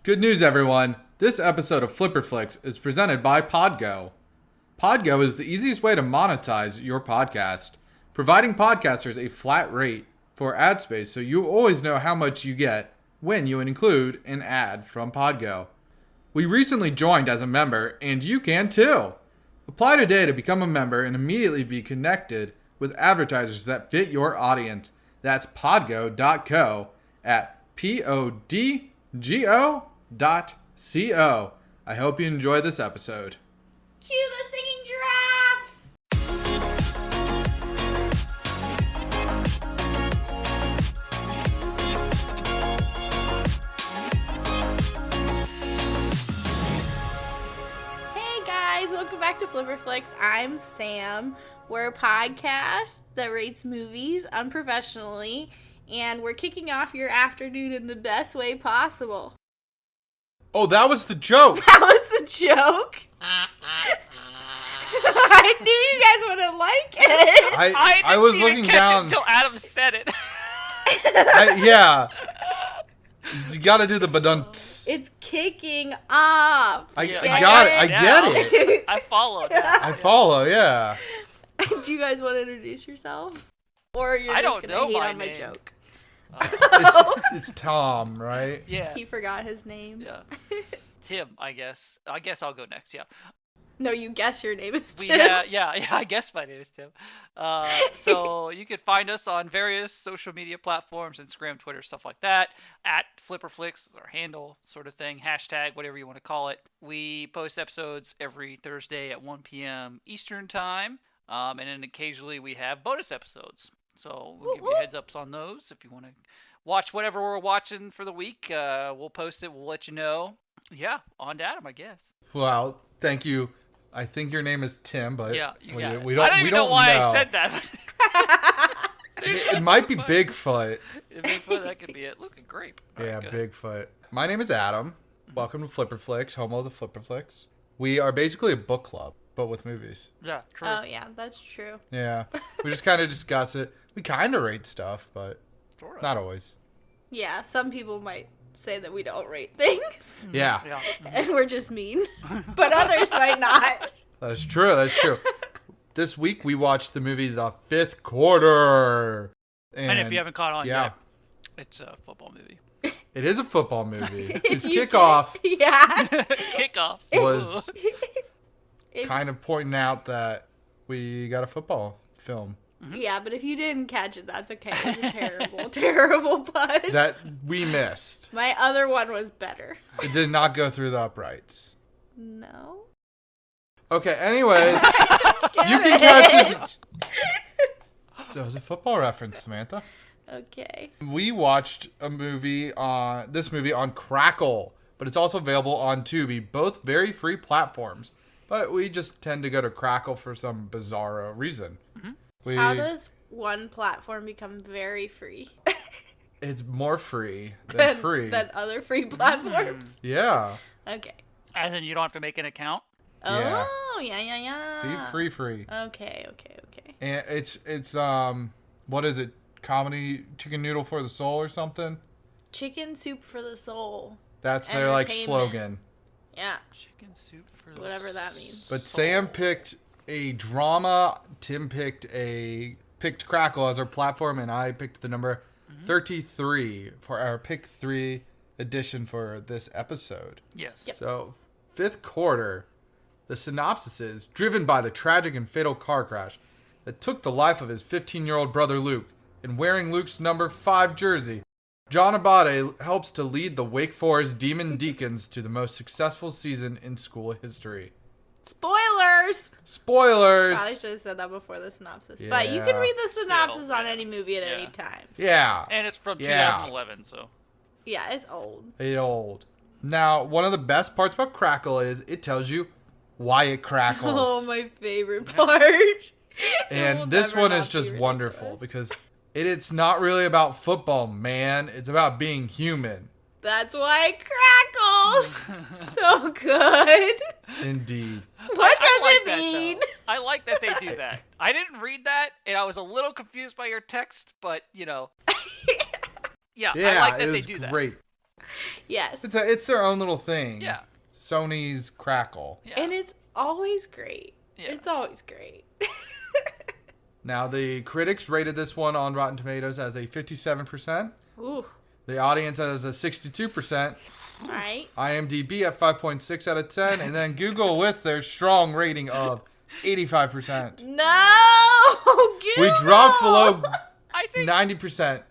Good news, everyone. This episode of Flipper Flicks is presented by Podgo. Podgo is the easiest way to monetize your podcast, providing podcasters a flat rate for ad space so you always know how much you get when you include an ad from Podgo. We recently joined as a member, and you can too. Apply today to become a member and immediately be connected with advertisers that fit your audience. That's podgo.co at podgo.co. I hope you enjoy this episode. Cue the singing giraffes! Hey guys, welcome back to Flipper Flicks. I'm Sam. We're a podcast that rates movies unprofessionally, and we're kicking off your afternoon in the best way possible. Oh, that was the joke. That was the joke. I knew you guys wouldn't like it. I was looking down until Adam said it. Yeah. You gotta do the badunts. It's kicking off. I Get got it. I get it. I followed. I follow, yeah. Do you guys want to introduce yourself? Or you're I just don't going to know hate my on my name. joke? It's Tom, right? Yeah. He forgot his name. Yeah. Tim, I guess. I guess I'll go next. Yeah. No, you guess your name is We Tim. yeah. I guess my name is Tim. So you can find us on various social media platforms, Instagram, Twitter, stuff like that. At FlipperFlix is our handle, sort of thing. Hashtag, whatever you want to call it. We post episodes every Thursday at 1 p.m. Eastern time. And then occasionally we have bonus episodes. So we'll give you heads ups on those. If you want to watch whatever we're watching for the week, we'll post it. We'll let you know. Yeah, on to Adam, I guess. Well, thank you. I think your name is Tim, but Yeah, we don't I don't even know why I said that. It might be Bigfoot. Bigfoot, that could be it. Looking grape. All Yeah, right, go ahead. Bigfoot. My name is Adam. Welcome to Flipper Flicks, home of the Flipper Flicks. We are basically a book club, but with movies. Yeah, true. Oh, yeah, that's true. Yeah. We just kind of discuss it. We kind of rate stuff, but Sorta. not always. Yeah, some people might say that we don't rate things, Yeah. Yeah. and we're just mean. But others might not. That is true. That's true. This week we watched the movie The Fifth Quarter. And if you haven't caught on yeah. yet, it's a football movie. It is a football movie. Its If you kickoff Yeah. Kickoff. was If- kind of pointing out that we got a football film Yeah, but if you didn't catch it, that's okay. It was a terrible, terrible pun. that we missed. My other one was better. It did not go through the uprights. No. Okay, anyways, Get you can it. catch this. That was a football reference, Samantha. Okay. We watched this movie on Crackle, but it's also available on Tubi, both very free platforms. But we just tend to go to Crackle for some bizarro reason. Mm-hmm. How does one platform become very free? It's more free than free. Than other free platforms? Yeah. Okay. As in, you don't have to make an account. Yeah. Oh, yeah. See, free. Okay. And it's what is it? Comedy chicken noodle for the soul or something? Chicken soup for the soul. That's their like Entertainment. slogan. Yeah. Chicken soup for the Whatever that means. But Sam picked a drama, Tim picked Crackle as our platform, and I picked the number 33 for our pick 3 edition for this episode. Yes. Yep. So, Fifth Quarter, the synopsis is, driven by the tragic and fatal car crash that took the life of his 15-year-old brother Luke, and wearing Luke's number 5 jersey, John Abate helps to lead the Wake Forest Demon Deacons to the most successful season in school history. Spoilers! Spoilers! Probably should have said that before the synopsis. But you can Yeah. read the synopsis Still, on yeah. any movie at any Yeah. time. Yeah. And it's from Yeah. 2011, so. Yeah, it's old. It's old. Now, one of the best parts about Crackle is it tells you why it crackles. Oh, my favorite part. It will And this never one not is be just ridiculous. wonderful because it's not really about football, man. It's about being human. That's why it crackles. So good. Indeed. What I does like it that, mean? though. I like that they do that. I didn't read that, and I was a little confused by your text, but, you know. Yeah, Yeah, I like that it they was do that. great. Yes. It's their own little thing. Yeah. Sony's Crackle. Yeah. And it's always great. Yeah. It's always great. Now, the critics rated this one on Rotten Tomatoes as a 57%. Ooh. The audience as a 62%. Right? IMDb at 5.6 out of 10. And then Google with their strong rating of 85%. No! We Google! dropped below I think 90%.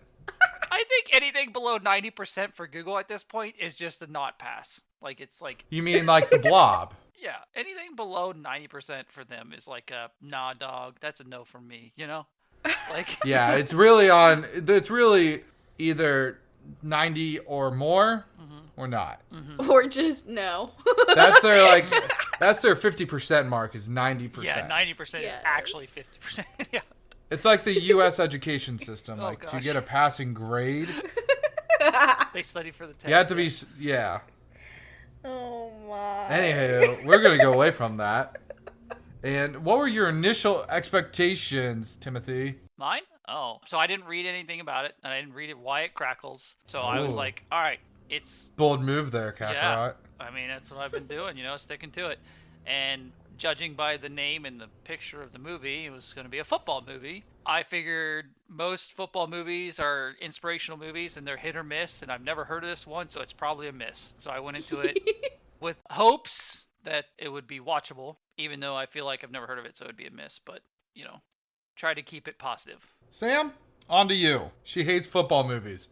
I think anything below 90% for Google at this point is just a not pass. Like it's like You mean like the Blob? yeah, anything below 90% for them is like a nah dog. That's a no from me, you know? Like Yeah, it's really either 90 or more or not. Or just no. That's their 50% mark is 90%. yeah, 90% is Yes. actually 50%. Yeah. It's like the US education system. Oh, Like to gosh. get a passing grade, They study for the test. you have to be yeah. Oh my. Anywho, we're going to go away from that. And what were your initial expectations, Timothy? Mine? Oh. So I didn't read anything about it, and I didn't read it why it crackles. So I was Ooh. like, all right, it's Bold move there, Kakarot. Yeah. I mean, that's what I've been doing, sticking to it. And judging by the name and the picture of the movie, it was going to be a football movie. I figured most football movies are inspirational movies and they're hit or miss, and I've never heard of this one, so it's probably a miss. So I went into it with hopes that it would be watchable, even though I feel like I've never heard of it, so it would be a miss. But, try to keep it positive. Sam, on to you. She hates football movies.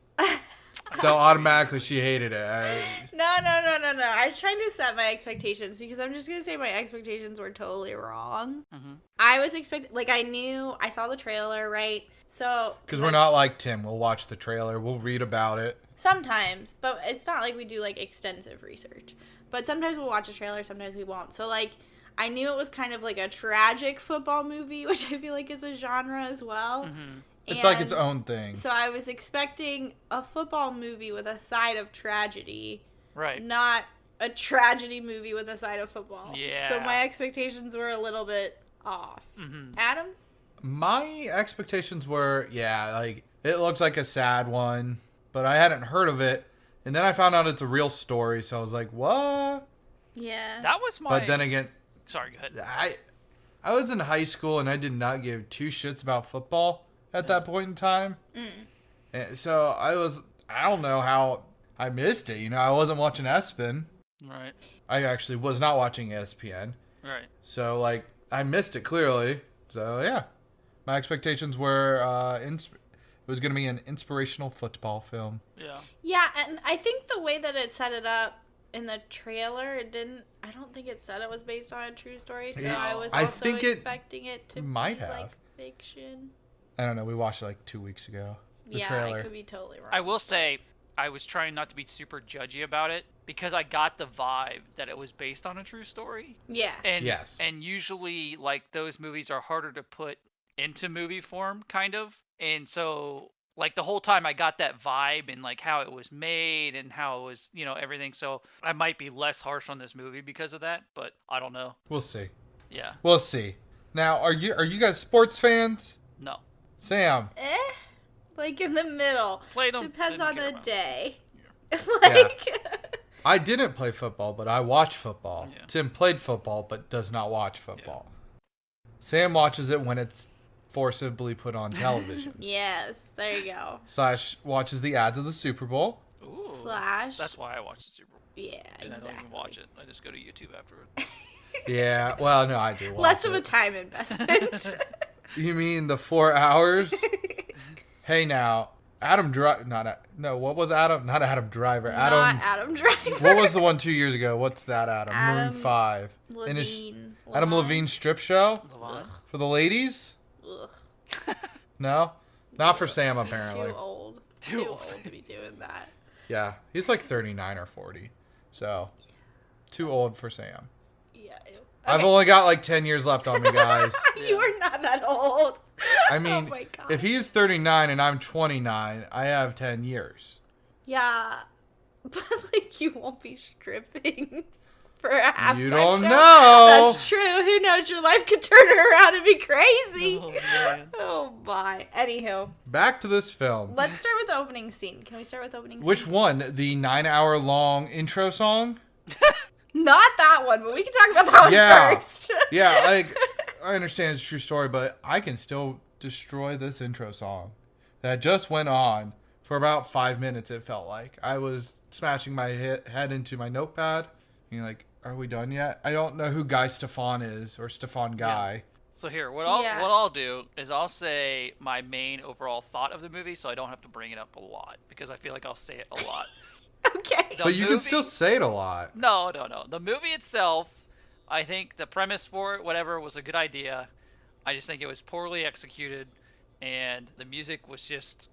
So automatically she hated it. No. I was trying to set my expectations because I'm just going to say my expectations were totally wrong. Mm-hmm. I was expecting, I saw the trailer, right? So. Because we're not like Tim. We'll watch the trailer. We'll read about it. Sometimes, but it's not like we do extensive research. But sometimes we'll watch a trailer, sometimes we won't. So I knew it was kind of like a tragic football movie, which I feel like is a genre as well. Mm-hmm. It's like its own thing. So I was expecting a football movie with a side of tragedy, Right. not a tragedy movie with a side of football. Yeah. So my expectations were a little bit off. Mm-hmm. Adam? My expectations were, it looks like a sad one, but I hadn't heard of it. And then I found out it's a real story, so I was like, what? Yeah. That was my... But then again, Sorry, go ahead. I was in high school and I did not give two shits about football at that point in time. And so I don't know how I missed it. I wasn't watching ESPN. Right. I actually was not watching ESPN. Right. So, I missed it clearly. So, yeah. My expectations were it was going to be an inspirational football film. Yeah. Yeah, and I think the way that it set it up in the trailer, I don't think it said it was based on a true story, so Yeah, I was I also think it expecting it to might be have. fiction. I don't know. We watched it 2 weeks ago. The Yeah, trailer. I could be totally wrong. I will say, I was trying not to be super judgy about it because I got the vibe that it was based on a true story. Yeah. And Yes. And usually, those movies are harder to put into movie form, kind of. And so, the whole time I got that vibe and how it was made and how it was, everything. So I might be less harsh on this movie because of that, but I don't know. We'll see. Yeah. We'll see. Now, are you guys sports fans? No. Sam. In the middle. Played 'em, Depends didn't on care the about 'em. day. Yeah. I didn't play football, but I watch football. Yeah. Tim played football, but does not watch football. Sam watches it when it's forcibly put on television. Yes, there you go. / watches the ads of the Super Bowl. Ooh. / That's why I watch the Super Bowl. Yeah, And exactly. I don't even watch it. I just go to YouTube afterward. Yeah, well, no, I do watch Less of it. a time investment. You mean the 4 hours? Hey, now, Adam what was Adam? Not Adam Driver. Not Adam Driver. What was the one 2 years ago? What's that, Adam? Adam Maroon 5. And Levine. Adam Levine strip show Levine. for the ladies? Ugh. No? Not for Sam, He's apparently. too old. Too Too old. old to be doing that. Yeah, he's 39 or 40. So, too old for Sam. Yeah. Ew. I've Okay. only got 10 years left on me, guys. You are not that old. I mean, oh my God. if he is 39 and I'm 29, I have 10 years. Yeah. But you won't be stripping for a halftime You don't show. know. That's true. Who knows? Your life could turn around and be crazy. Oh, man. Oh my. Anywho, Back to this film. let's start with the opening scene. Can we start with the opening scene? Which one? The 9-hour long intro song? Not that one, but we can talk about that one Yeah. first. Yeah, like, I understand it's a true story, but I can still destroy this intro song that just went on for about 5 minutes, it felt like. I was smashing my head into my notepad. And you're like, are we done yet? I don't know who Guy Stefan is, or Stefan Guy. So here, Yeah. what I'll do is I'll say my main overall thought of the movie, so I don't have to bring it up a lot because I feel like I'll say it a lot. Okay. The But you can movie- still say it a lot. No. The movie itself, I think the premise for it, whatever, was a good idea. I just think it was poorly executed, and the music was just,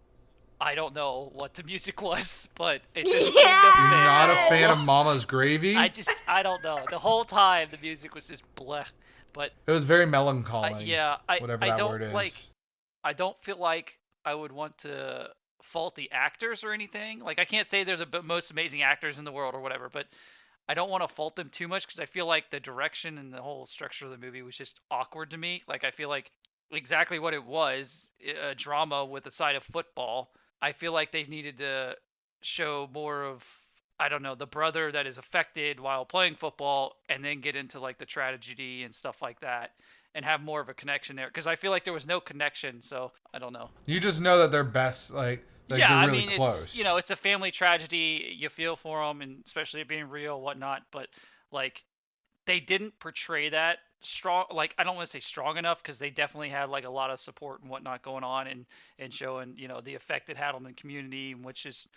I don't know what the music was, but it just seemed to Yeah. You're fit. not a fan of Mama's Gravy? I don't know. The whole time the music was just bleh. But It was very melancholy. yeah, Whatever I that don't word is. like. I don't feel like I would want to fault the actors or anything. Like, I can't say they're the most amazing actors in the world or whatever, but I don't want to fault them too much because I feel like the direction and the whole structure of the movie was just awkward to me. Like, I feel like exactly what it was, a drama with a side of football. I feel like they needed to show more of, I don't know, the brother that is affected while playing football, and then get into like the tragedy and stuff like that, and have more of a connection there. Because I feel like there was no connection, so I don't know. You just know that they're best, like yeah, they're I really mean, close. it's, it's a family tragedy. You feel for them, and especially it being real, whatnot. But like, they didn't portray that strong. Like, I don't want to say strong enough, because they definitely had like a lot of support and whatnot going on, and showing the effect it had on the community, which is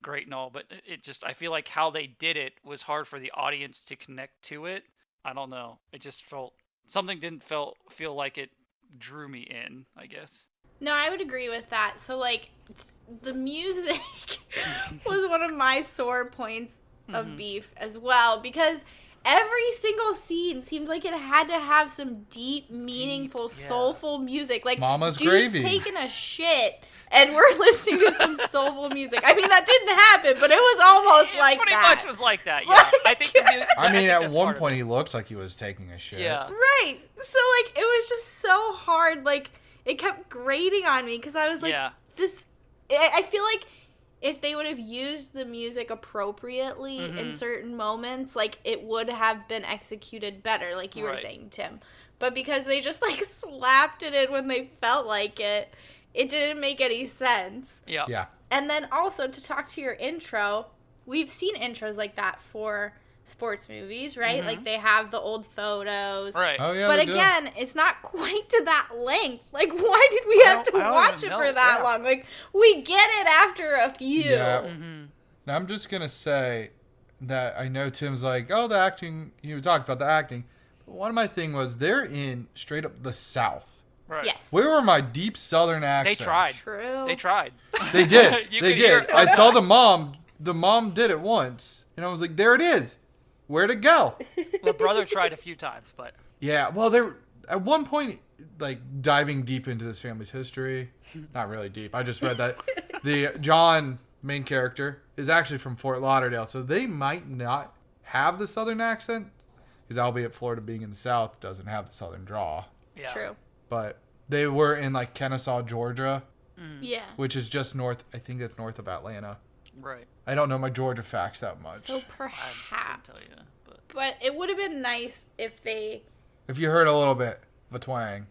great and all. But it just, I feel like how they did it was hard for the audience to connect to it. I don't know. It just felt something didn't feel like it drew me in, I guess. No, I would agree with that. So, like, the music was one of my sore points of beef as well, because every single scene seemed like it had to have some deep, meaningful, yeah. soulful music. Like, Mama's dude's Gravy. taking a shit, and we're listening to some soulful music. I mean, that didn't happen, but it was almost It like pretty that. much was like that. Yeah, I think. The music, I mean, think at that's one part of point it. he looked like he was taking a shit. Yeah. Right. So, like, it was just so hard. Like, it kept grating on me because I was like, Yeah. this. I feel like if they would have used the music appropriately in certain moments, like, it would have been executed better, like you were Right. saying, Tim. But because they just, like, slapped it in when they felt like it didn't make any sense. Yeah. Yeah. And then also, to talk to your intro, we've seen intros like that for sports movies, right? Like, they have the old photos. Right. Oh yeah. But they do. again, it's not quite to that length. Like, why did we have to I don't watch even it know. for that Yeah. long? Like, we get it after a few. Yeah. Mm-hmm. Now, I'm just gonna say that I know Tim's like, oh, the acting. You talked about the acting. But one of my thing was they're in straight up the South. Right. Yes. Where were my deep Southern accents? They tried. True. They tried. They did. You They could hear did. it I from saw the the mom. The mom did it once, and I was like, there it is. Where'd it go? The brother tried a few times, but Yeah, well, there at one point, like diving deep into this family's history. Not really deep. I just read that the John main character is actually from Fort Lauderdale, so they might not have the Southern accent, because albeit Florida being in the South doesn't have the Southern draw. yeah. True. But they were in like Kennesaw, Georgia, Yeah. which is just north. I think it's north of Atlanta. Right. I don't know my Georgia facts that much. So I perhaps. couldn't tell you, but But it would have been nice if they If you heard a little bit of a twang.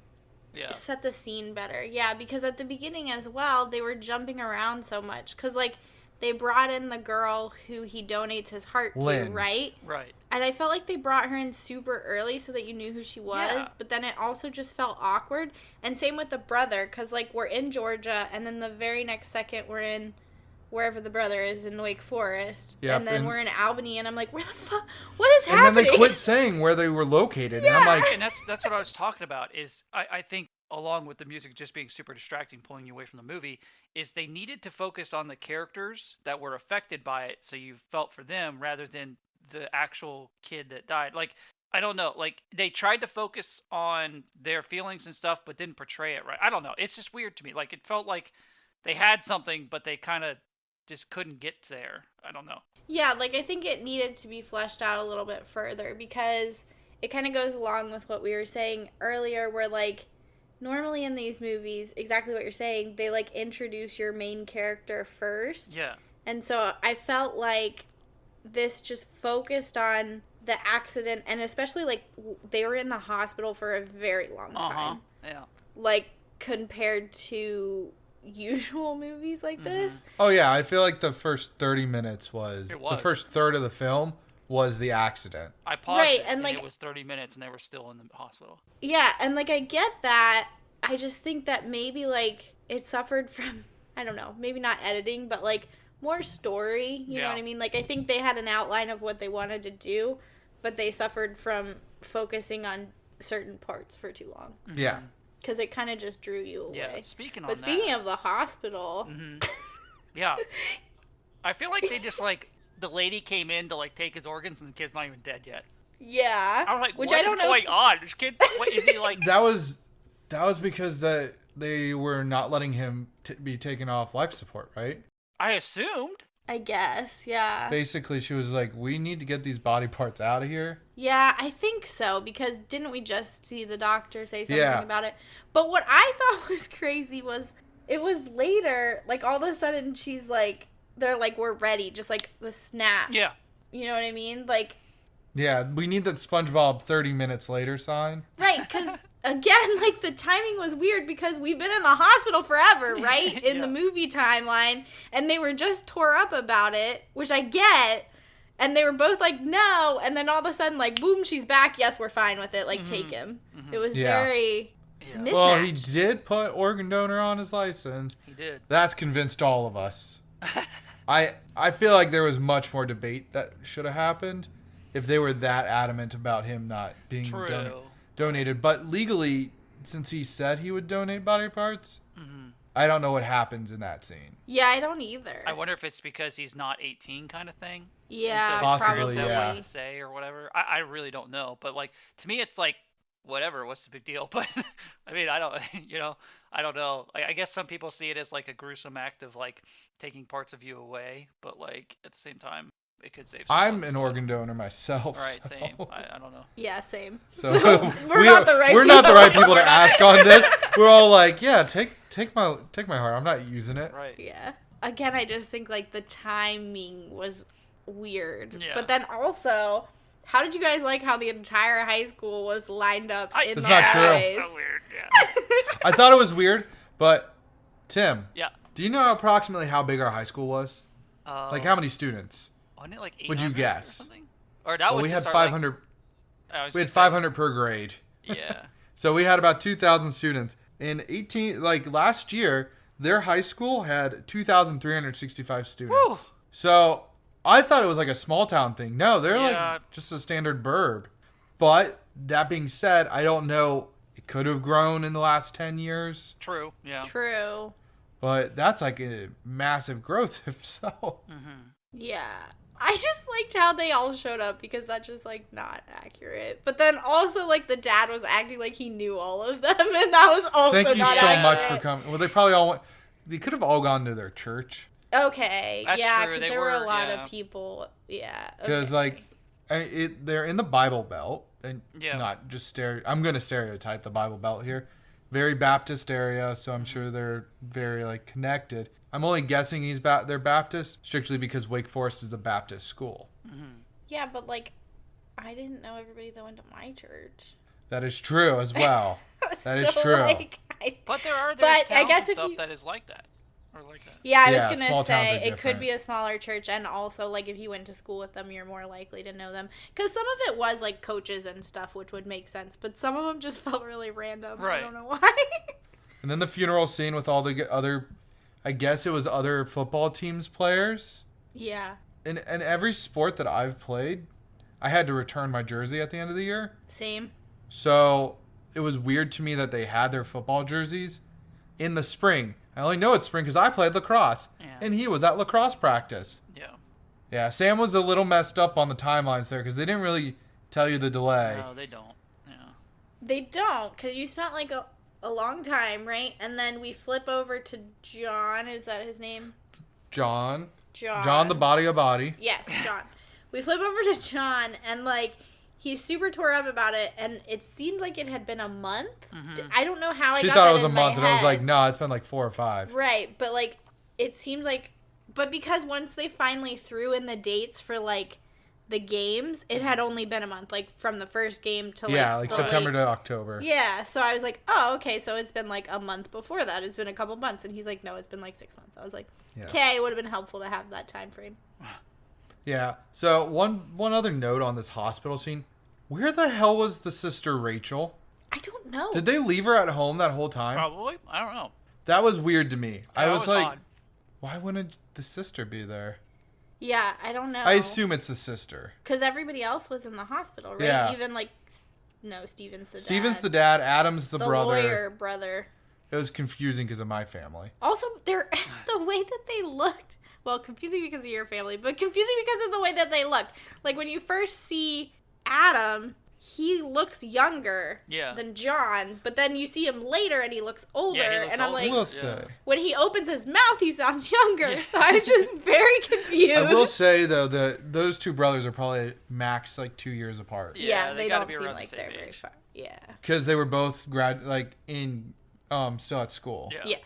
yeah. set the scene better. Yeah, because at the beginning as well, they were jumping around so much. Because, like, they brought in the girl who he donates his heart to, Lynn. right? Right. And I felt like they brought her in super early so that you knew who she was. Yeah. But then it also just felt awkward. And same with the brother, because, like, we're in Georgia, and then the very next second we're in wherever the brother is in Wake Forest. Yep, and then and- we're in Albany, and I'm like, where the fuck? What is And happening? then they quit saying where they were located. And I'm like, And that's what I was talking about. Is I think along with the music just being super distracting, pulling you away from the movie, is they needed to focus on the characters that were affected by it, so you felt for them rather than the actual kid that died. Like, I don't know. Like, they tried to focus on their feelings and stuff, but didn't portray it right. I don't know. It's just weird to me. Like, it felt like they had something, but they kind of just couldn't get there. I don't know. Yeah, like I think it needed to be fleshed out a little bit further because it kind of goes along with what we were saying earlier where like normally in these movies, exactly what you're saying, they like introduce your main character first. Yeah. And so I felt like this just focused on the accident and especially like they were in the hospital for a very long time. Yeah. Like compared to usual movies like this. Oh yeah, I feel like the first 30 minutes was. It was. The first third of the film was the accident. I paused Right, it, and, and like- it was 30 minutes, and they were still in the hospital. Yeah, and like I get that. I just think that maybe like it suffered from I don't know, maybe not editing, but like more story, you know Yeah. what I mean? Like I think they had an outline of what they wanted to do, but they suffered from focusing on certain parts for too long Yeah. cuz it kind of just drew you away. Yeah, speaking But speaking of the hospital, yeah, I feel like they just like the lady came in to like take his organs, and the kid's not even dead yet. yeah, I was like, which what I don't is know going if- on? This kid, what is he like? That was because they were not letting him be taken off life support, right? I assumed. I guess, yeah. Basically, she was like, "We need to get these body parts out of here." Yeah, I think so because didn't we just see the doctor say something Yeah. about it? But what I thought was crazy was it was later, like all of a sudden she's like, they're like, we're ready, just like the snap. Yeah. You know what I mean? Like, Yeah, we need that SpongeBob 30 minutes later sign. right, because again, like the timing was weird because we've been in the hospital forever, right? In the Yeah. movie timeline, and they were just tore up about it, which I get. And they were both like, no. And then all of a sudden, like, boom, she's back. Yes, we're fine with it. Like, take him. It was Yeah. very Yeah. mismatched. Well, he did put organ donor on his license. He did. That's convinced all of us. I feel like there was much more debate that should have happened if they were that adamant about him not being True. donated. But legally, since he said he would donate body parts, I don't know what happens in that scene. Yeah, I don't either. I wonder if it's because he's not 18 kind of thing. Yeah, Possibly, probably. Have yeah. what to say or whatever. I really don't know. But like to me, it's like whatever. What's the big deal? But I mean, I don't. I don't know. I guess some people see it as like a gruesome act of like taking parts of you away. But like at the same time, it could save. I'm someone, an so- organ donor myself. Right. so- Same. I don't know. Yeah, same. So, we're not the right we're people. not the right people to ask on this. We're all like, yeah, take my heart. I'm not using it. Right. Yeah. Again, I just think like the timing was weird. Yeah. But then also, how did you guys like how the entire high school was lined up in It's that not true. ways? So weird. Yeah. I thought it was weird, but Tim, Yeah. do you know approximately how big our high school was? Like how many students? Wasn't it like 800 Would you or guess? something? Or that Well, was we had just our, like- 500. I was We gonna had say- 500 per grade. Yeah. So we had about 2,000 students. In last year, their high school had 2,365 students. Whew. So I thought it was like a small town thing. No, they're Yeah. like just a standard burb. But that being said, I don't know. It could have grown in the last 10 years. True. Yeah. True. But that's like a massive growth if so. Yeah. I just liked how they all showed up because that's just like not accurate. But then also like the dad was acting like he knew all of them and that was also Thank you not so accurate. much for coming. Well, they probably all went. They could have all gone to their church. Okay. That's yeah, true, because they there were a were, lot yeah. of people. Yeah. Because okay. they're in the Bible Belt, and Yeah. not just I'm gonna stereotype the Bible Belt here. Very Baptist area, so I'm sure they're very like connected. I'm only guessing they're Baptist strictly because Wake Forest is a Baptist school. Yeah, but like I didn't know everybody that went to my church. That is true as well. That is true. Like, But there are But I towns guess and if stuff you- that is like that. Or like that. yeah, I Yeah, was small gonna towns say are it could different. be a smaller church, and also like if you went to school with them, you're more likely to know them. Because some of it was like coaches and stuff, which would make sense. But some of them just felt really random. I Right. don't know why. And then the funeral scene with all the other, I guess it was other football teams players. Yeah, In every sport that I've played, I had to return my jersey at the end of the year. same. So it was weird to me that they had their football jerseys in the spring. I only know it's spring because I played lacrosse, Yeah. and he was at lacrosse practice. Yeah. Yeah, Sam was a little messed up on the timelines there because they didn't really tell you the delay. No, they don't. Yeah. They don't, because you spent like a long time, right? And then we flip over to John. Is that his name? John. John. John, the body of body. Yes, John. We flip over to John, and like he's super tore up about it, and it seemed like it had been a month. I don't know how She I got thought that it was a in my month, and I was head. like, no, it's been like 4 or 5. Right, but like it seemed like, but because once they finally threw in the dates for like the games, it had only been a month, like from the first game to Like the September late- to October. Yeah, so I was like, oh, okay, so it's been like a month before that. It's been a couple months, and he's like, no, it's been like 6 months. I was like, Yeah. okay, it would have been helpful to have that time frame. Yeah. So one other note on this hospital scene. Where the hell was the sister Rachel? I don't know. Did they leave her at home that whole time? Probably. I don't know. That was weird to me. I That was like, odd. why wouldn't the sister be there? Yeah, I don't know. I assume it's the sister. Because everybody else was in the hospital, right? Yeah. Even like, no, Steven's the dad. Steven's the dad. Adam's the brother. lawyer brother. It was confusing because of my family. Also, they're the way that they looked. Well, confusing because of your family, but confusing because of the way that they looked. Like when you first see Adam, he looks younger Yeah. than John, but then you see him later and he looks older. Yeah, he looks and I'm older. I like, will Yeah. say. when he opens his mouth, he sounds younger. Yeah. So I was just very confused. I will say though that those two brothers are probably max like 2 years apart Yeah, they they gotta don't be seem around the like same they're very age. far. Yeah. because they were both still at school. Yeah. Yeah.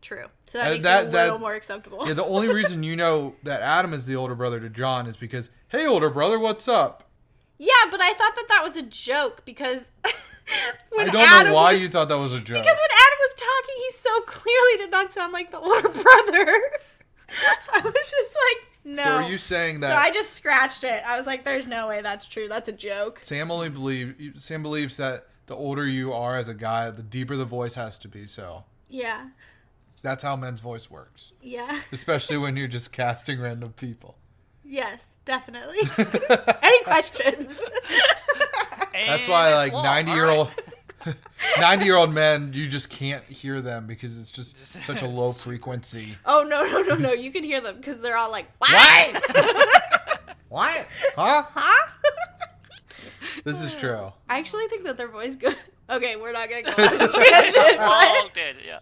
True. So that makes that- it a that- little more acceptable. Yeah, the only reason you know that Adam is the older brother to John is because, hey, older brother, what's up? Yeah, but I thought that was a joke because when I don't Adam know why was, you thought that was a joke. Because when Adam was talking, he so clearly did not sound like the older brother. I was just like, no. So are you saying that So I just scratched it. I was like, there's no way that's true. That's a joke. Sam believes that the older you are as a guy, the deeper the voice has to be. So Yeah. that's how men's voice works, Yeah. especially when you're just casting random people. Yes, definitely. Any questions? That's why And like it's long. 90-year-old All right. 90-year-old men, you just can't hear them because it's just such a low frequency. Oh, no. You can hear them because they're all like, what? What? Huh? Huh? This is true. I actually think that their voice good. Okay, we're not going to go on this tangent. Long dead, yeah.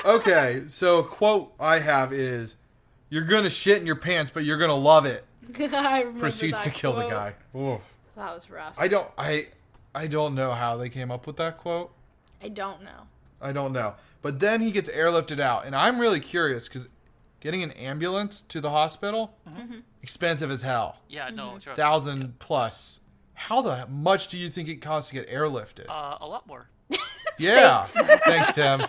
Okay, so a quote I have is, "You're gonna shit in your pants, but you're gonna love it." I remember Proceeds to that kill the quote. guy. Oof. That was rough. I don't know how they came up with that quote. I don't know. I don't know. But then he gets airlifted out, and I'm really curious because getting an ambulance to the hospital, expensive as hell, Yeah, no, trust me. 1,000 plus. How the much do you think it costs to get airlifted? A lot more. Yeah. Thanks, Tim.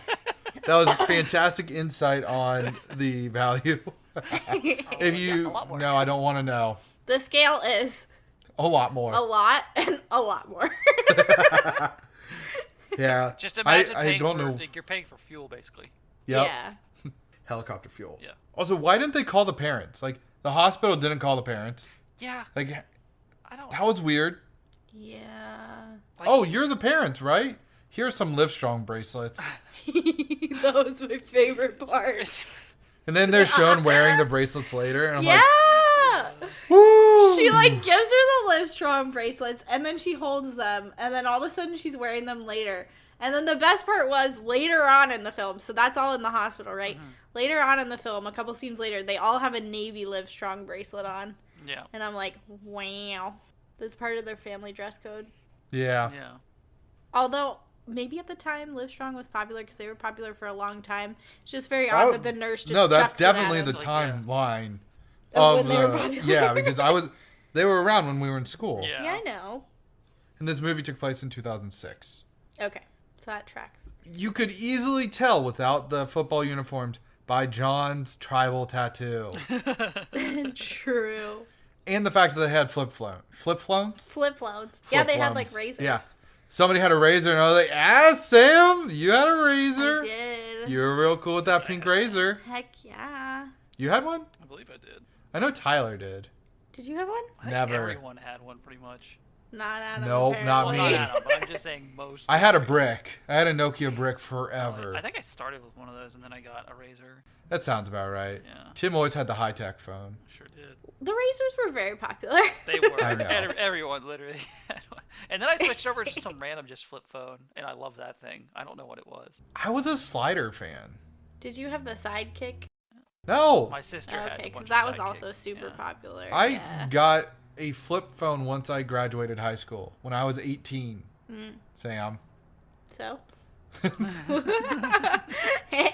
That was fantastic insight on the value. If you a lot more. no, I don't want to know. The scale is A lot more. a lot and a lot more. Yeah. Just imagine I paying don't for, know. like, you're paying for fuel, basically. Yep. Yeah. Helicopter fuel. Yeah. Also, why didn't they call the parents? Like the hospital didn't call the parents. Yeah, Like I don't. that was weird. Yeah. Like, Oh, you're the parents, right? Here's some Livestrong bracelets. That was my favorite part. And then they're shown wearing the bracelets later, and I'm Yeah. like, woo! She like gives her the Livestrong bracelets and then she holds them and then all of a sudden she's wearing them later. And then the best part was later on in the film, so that's all in the hospital, right? Later on in the film, a couple scenes later, they all have a Navy Livestrong bracelet on. Yeah. And I'm like, wow. That's part of their family dress code. Yeah. Yeah. Although, maybe at the time, Livestrong was popular because they were popular for a long time. It's just very odd that the nurse just No, that's chucks it at definitely him. the Like, yeah. timeline Of of when they were the popular. yeah, because they were around when we were in school. Yeah. Yeah, I know. And this movie took place in 2006. Okay, so that tracks. You could easily tell without the football uniforms by John's tribal tattoo True. and the fact that they had flip phones. Flip-flops. Yeah, they had like razors. Yeah. Somebody had a razor, and I was like, "Ah, Sam, you had a razor. I did. You were real cool with that pink razor. Heck yeah. You had one? I believe I did. I know Tyler did. Did you have one? I think Never. everyone had one pretty much. Nah, Nope, not Well, me. not Adam, but I'm just saying most. I had a brick. I had a Nokia brick forever. I think I started with one of those and then I got a razor. That sounds about right. Yeah. Tim always had the high-tech phone. Sure did. The razors were very popular. They were. I know. Everyone literally had one. And then I switched over to some random just flip phone, and I love that thing. I don't know what it was. I was a slider fan. Did you have the sidekick? No, My sister had Okay, a because bunch that of was also sidekicks. super Yeah. popular. I yeah. got a flip phone once I graduated high school when I was 18. Sam. So?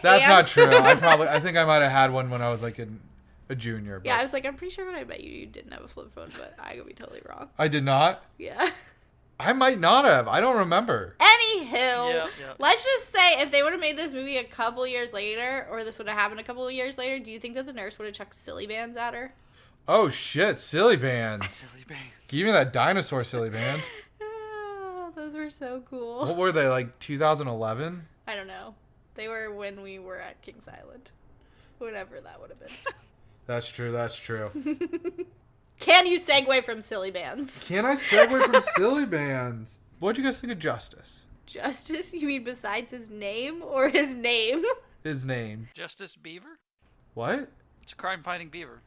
That's not true. I think I might have had one when I was like a junior. But Yeah, I was like, I'm pretty sure when I met you, you didn't have a flip phone, but I could be totally wrong. I did not. Yeah. I might not have. I don't remember. Anywho, Yep. let's just say if they would have made this movie a couple years later, or this would have happened a couple of years later, do you think that the nurse would have chucked silly bands at her? Oh shit, silly bands. Silly bang. Give me that dinosaur silly band. Those were so cool. What were they, like 2011? I don't know. They were when we were at Kings Island. Whatever that would have been. That's true. Can you segue from silly bands? Can I segue from silly bands? What'd you guys think of Justice? Justice? You mean besides his name or his name? His name. Justice Beaver? What? It's a crime-fighting beaver.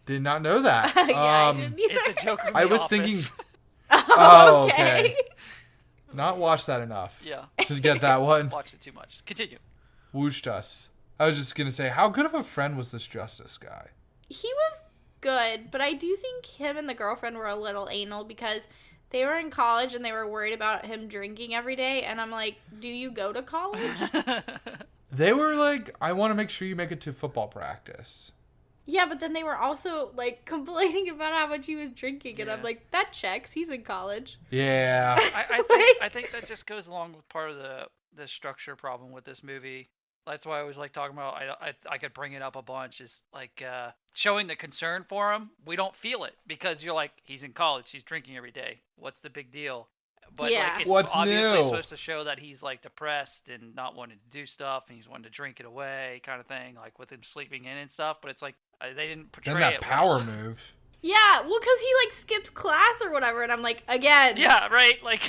Did not know that. Yeah, I didn't either. It's a joke from I The was Office. thinking- Oh, okay. Not watched that enough Yeah. to get that one. Watched it too much. Continue. Wooshed us. I was just gonna say, how good of a friend was this Justice guy? He was good, but I do think him and the girlfriend were a little anal because they were in college and they were worried about him drinking every day. And I'm like, do you go to college? They were like, I want to make sure you make it to football practice. Yeah, but then they were also like complaining about how much he was drinking. And I'm Yeah. like, that checks. He's in college. Yeah. I think that just goes along with part of the structure problem with this movie. That's why I was like talking about. I could bring it up a bunch. Is like showing the concern for him. We don't feel it because you're like, he's in college. He's drinking every day. What's the big deal? But Yeah. like, it's What's obviously new? supposed to show that he's like depressed and not wanting to do stuff, and he's wanting to drink it away, kind of thing. Like with him sleeping in and stuff. But it's like they didn't portray Then that it power well. move. Yeah, well, because he like skips class or whatever. And I'm like, again, Yeah, right. Like.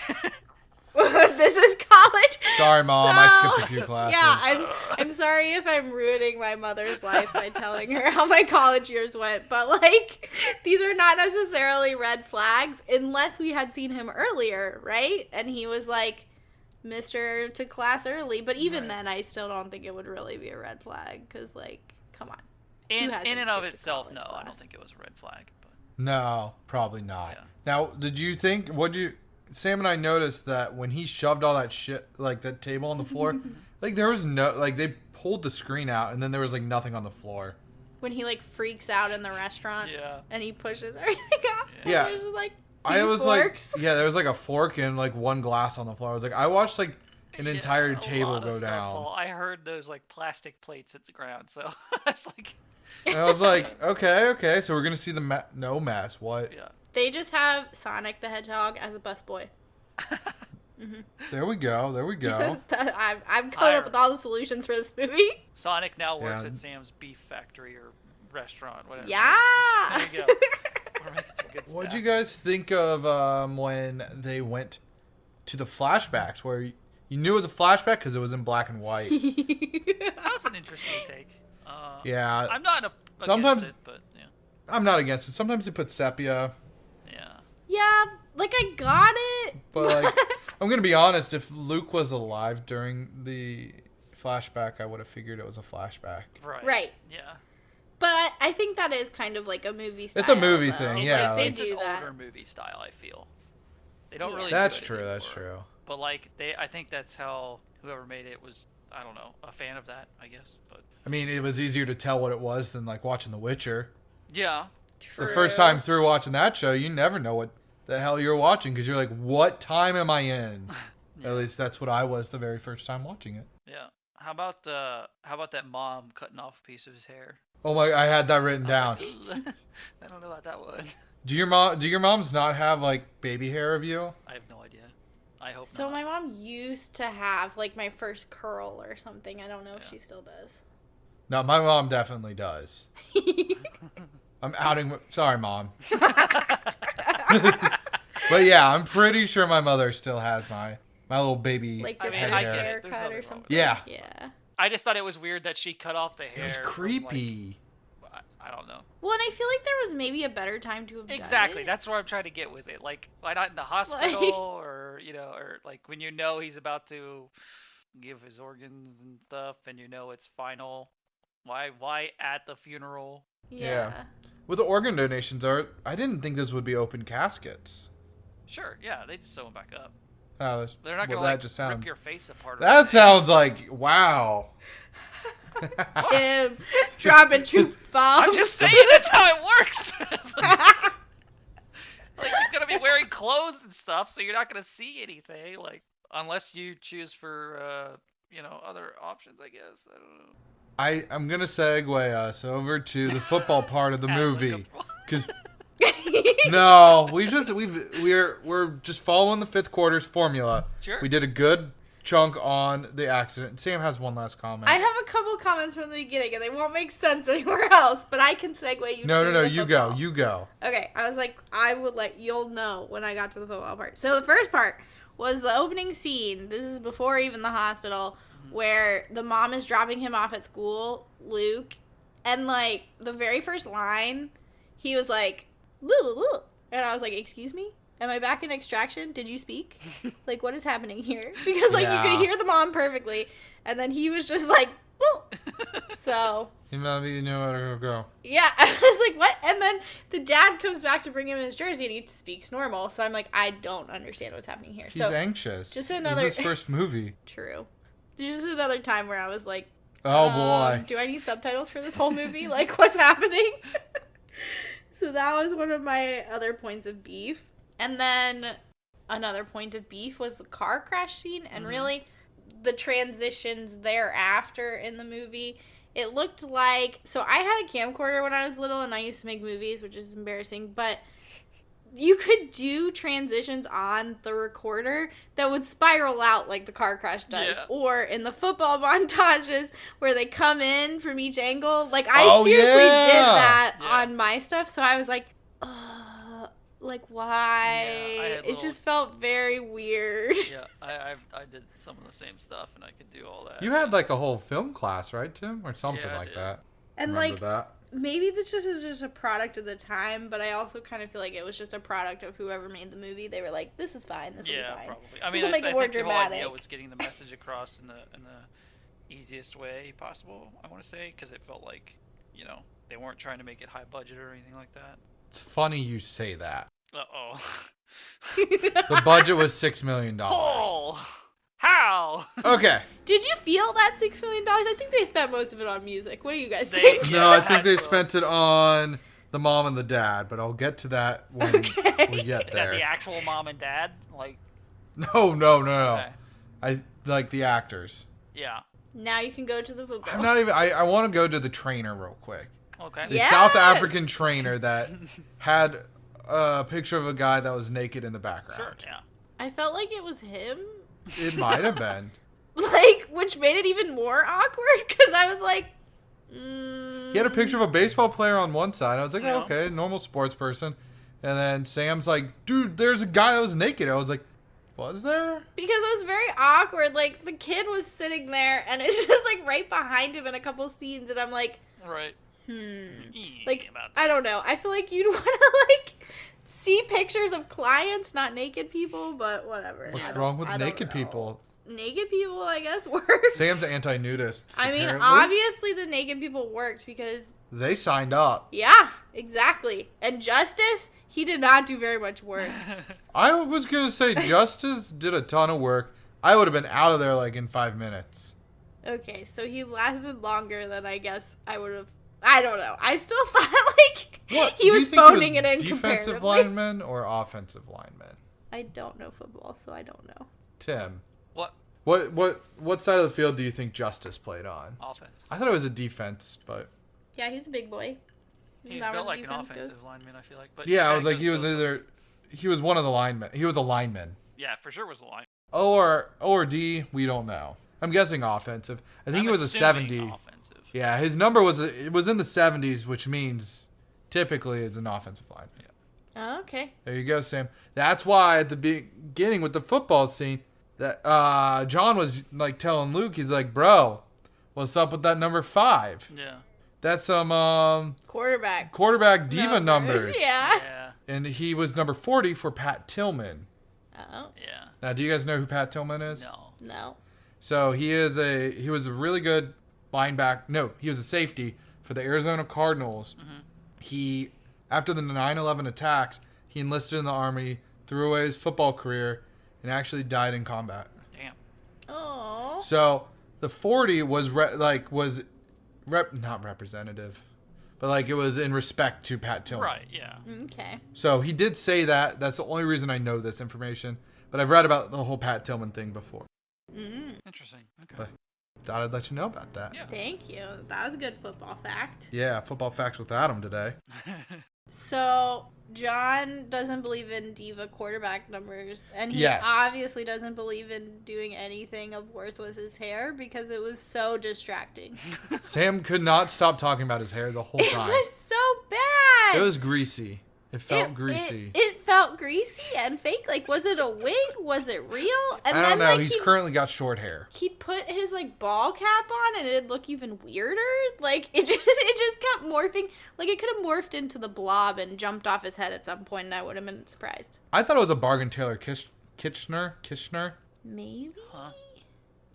this is college. Sorry, Mom, I skipped a few classes. Yeah, I'm sorry if I'm ruining my mother's life by telling her how my college years went, but like these are not necessarily red flags unless we had seen him earlier, right? And he was like Mr. to class early, but even Right. then I still don't think it would really be a red flag cuz like come on. In hasn't and of skipped a itself, college no, I class? don't think it was a red flag. But No, probably not. Yeah. Now, did you think? Sam and I noticed that when he shoved all that shit, like that table on the floor, like there was no, like they pulled the screen out and then there was like nothing on the floor. When he like freaks out in the restaurant yeah, and he pushes everything out. Yeah. And there's like I two was forks. like, yeah, there was like a fork and like one glass on the floor. I was like, I watched like an entire a table lot of go stuff down. fall. I heard those like plastic plates hit the ground, so it's like, And I was like, okay, so we're gonna see the no mess. What? yeah. They just have Sonic the Hedgehog as a busboy. There we go. I'm coming up with all the solutions for this movie. Sonic now works Yeah. at Sam's Beef Factory or restaurant, whatever. Yeah. There you go. We're making some good What'd stuff. you guys think of when they went to the flashbacks where you knew it was a flashback because it was in black and white? That was an interesting take. Yeah, I'm not Sometimes- against it, but yeah, I'm not against it. Sometimes they put sepia, yeah. Yeah, like I got it. but like I'm gonna be honest. If Luke was alive during the flashback, I would have figured it was a flashback. Right. Yeah. But I think that is kind of like a movie style. It's a movie though. thing, It's yeah, Like, they like- it's do an that. older movie style. I feel they don't Yeah. really. That's do it true. That's anymore. true. But like I think that's how whoever made it was. I don't know, a fan of that, I guess. But I mean, it was easier to tell what it was than like watching The Witcher. yeah, True. The first time through watching that show, you never know what the hell you're watching because you're like, what time am I in? Yeah. At least that's what I was the very first time watching it. yeah. How about that mom cutting off a piece of his hair? Oh my! I had that written down. I don't know about that one. Do your moms not have like baby hair of you? I have no idea. I hope So not. my mom used to have like my first curl or something. I don't know if Yeah. she still does. No, my mom definitely does. I'm outing. Sorry, mom. But yeah, I'm pretty sure my mother still has my little baby Like I your mean, head I first get it. hair. There's haircut nothing or wrong something. with Yeah. Yeah. I just thought it was weird that she cut off the hair. It was from, like- creepy. I don't know. Well, and I feel like there was maybe a better time to have Exactly. done it. That's where I'm trying to get with it. Like, why not in the hospital or or like when you know he's about to give his organs and stuff, and you know it's final. Why at the funeral? Yeah. With the organ donations, I didn't think this would be open caskets. Sure, yeah, they just sew them back up. Oh, They're not gonna that like just rip sounds. your face apart. or That anything. sounds like wow. Tim, dropping truth bombs. I'm just saying that's how it works. It's like he's gonna be wearing clothes and stuff, so you're not gonna see anything. Like unless you choose for other options, I guess. I don't know. I'm gonna segue us over to the football part of the As movie uncomfortable. because no, we're just following the fifth quarter's formula. Sure. We did a good chunk on the accident. Sam has one last comment. I have a couple comments from the beginning, and they won't make sense anywhere else, but I can segue you No, to the you go. football. You go. Okay, I was like, I would let you'll know when I got to the football part. So the first part was the opening scene. This is before even the hospital, where the mom is dropping him off at school, Luke, and like the very first line, he was like, "Loo," and I was like, "Excuse me? Am I back in Extraction? Did you speak? Like, what is happening here?" Because like you could hear the mom perfectly, and then he was just like, "Boo." So You know how to go. yeah, I was like, what? And then the dad comes back to bring him his jersey, and he speaks normal. So I'm like, I don't understand what's happening here. He's So anxious. just This another- is his first movie. true. Just another time where I was like, Oh boy. do I need subtitles for this whole movie? Like, what's happening? So that was one of my other points of beef. And then another point of beef was the car crash scene, and really the transitions thereafter in the movie. It looked like, so I had a camcorder when I was little, and I used to make movies, which is embarrassing, but you could do transitions on the recorder that would spiral out like the car crash does. Yeah. Or in the football montages where they come in from each angle. Like, I Oh, seriously yeah. did that Yeah. on my stuff, so I was like, like, why? Yeah, I had It little- just felt very weird. Yeah, I did some of the same stuff, and I could do all that. You had like a whole film class, right, Tim? Or something Yeah, I like did. that. And Remember like, that? maybe this just is just a product of the time, but I also kind of feel like it was just a product of whoever made the movie. They were like, this is fine, this will be Yeah, fine. probably. I This'll mean, I make it more think the whole idea dramatic. was getting the message across in the easiest way possible. I want to say, because it felt like, they weren't trying to make it high budget or anything like that. It's funny you say that. Uh-oh. The budget was $6 million. Oh! How? Okay. Did you feel that $6 million? I think they spent most of it on music. What do you guys They- think? No, I Yeah, think they so- spent it on the mom and the dad, but I'll get to that when Okay. we get Is that the there. actual mom and dad? Like, No. okay. I like the actors. Yeah. Now you can go to the football. I'm not even. I want to go to the trainer real quick. Okay. The Yes! South African trainer that had a picture of a guy that was naked in the background. Sure, yeah. I felt like it was him. It might have been. Like, which made it even more awkward, because I was like, He had a picture of a baseball player on one side. I was like, Yeah. oh, okay, normal sports person. And then Sam's like, dude, there's a guy that was naked. I was like, was there? because it was very awkward. Like, the kid was sitting there, and it's just, like, right behind him in a couple scenes, and I'm like, Right. like, About I don't know. I feel like you'd want to, like, see pictures of clients, not naked people, but whatever. What's I don't- wrong with I don't naked know. people? Naked people, I guess, works. Sam's anti-nudist. I mean, apparently. obviously the naked people worked because, They signed up. yeah, exactly. And Justice, he did not do very much work. I was going to say Justice did a ton of work. I would have been out of there like in 5 minutes. Okay, so he lasted longer than I guess I would have. I don't know. I still thought, like, What? he do you was think phoning it in defensive comparatively. lineman or offensive lineman? I don't know football, so I don't know. Tim. What? What side of the field do you think Justice played on? Offense. I thought it was a defense, but Yeah, he's a big boy. He Isn't that felt where like the an defense goes? offensive lineman, I feel like. But yeah, I yeah, was like goes both ways. he was one of the linemen. He was a lineman. Yeah, for sure was a line. O or D, we don't know. I'm guessing offensive. I think I'm he was a assuming 70. Offensive. Yeah, his number was it was in the 70s, which means typically it's an offensive lineman. Oh, okay. There you go, Sam. That's why at the beginning with the football scene, that John was like telling Luke, he's like, "Bro, what's up with that number 5? Yeah. That's some Quarterback. quarterback diva numbers." Yeah. Yeah. And he was number 40 for Pat Tillman. Oh, Yeah. Now, do you guys know who Pat Tillman is? No. no. So he was a really good linebacker. No, he was a safety for the Arizona Cardinals. He, after the 9/11 attacks, he enlisted in the Army, threw away his football career, and actually died in combat. Damn. Oh. So the 40 was not representative, but like it was in respect to Pat Tillman. Right, yeah. Okay. So he did say that. That's the only reason I know this information. But I've read about the whole Pat Tillman thing before. Interesting. Okay. But thought I'd let you know about that. Yeah. Thank you. That was a good football fact. Yeah, football facts with Adam today. So, John doesn't believe in diva quarterback numbers, and he Yes. obviously doesn't believe in doing anything of worth with his hair because it was so distracting. Sam could not stop talking about his hair the whole It time. was so bad. It was greasy. It felt greasy. It felt greasy and fake. Like, was it a wig? Was it real? And I don't know. Like, He's currently got short hair. he'd put his like ball cap on and it'd look even weirder. Like it just kept morphing. Like it could have morphed into the Blob and jumped off his head at some point, and I would have been surprised. I thought it was a Bargain Taylor Kitchener. Maybe. Huh?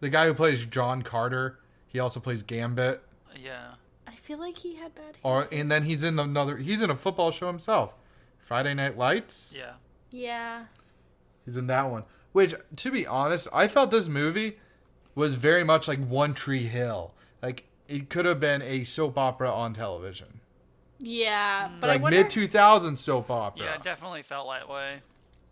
The guy who plays John Carter. He also plays Gambit. Yeah. I feel like he had bad hair. And then he's in a football show himself. Friday Night Lights. Yeah. Yeah. He's in that one. Which, to be honest, I felt this movie was very much like One Tree Hill. Like, it could have been a soap opera on television. Yeah, but I Like wonder. mid-2000s soap opera. Yeah, it definitely felt that way.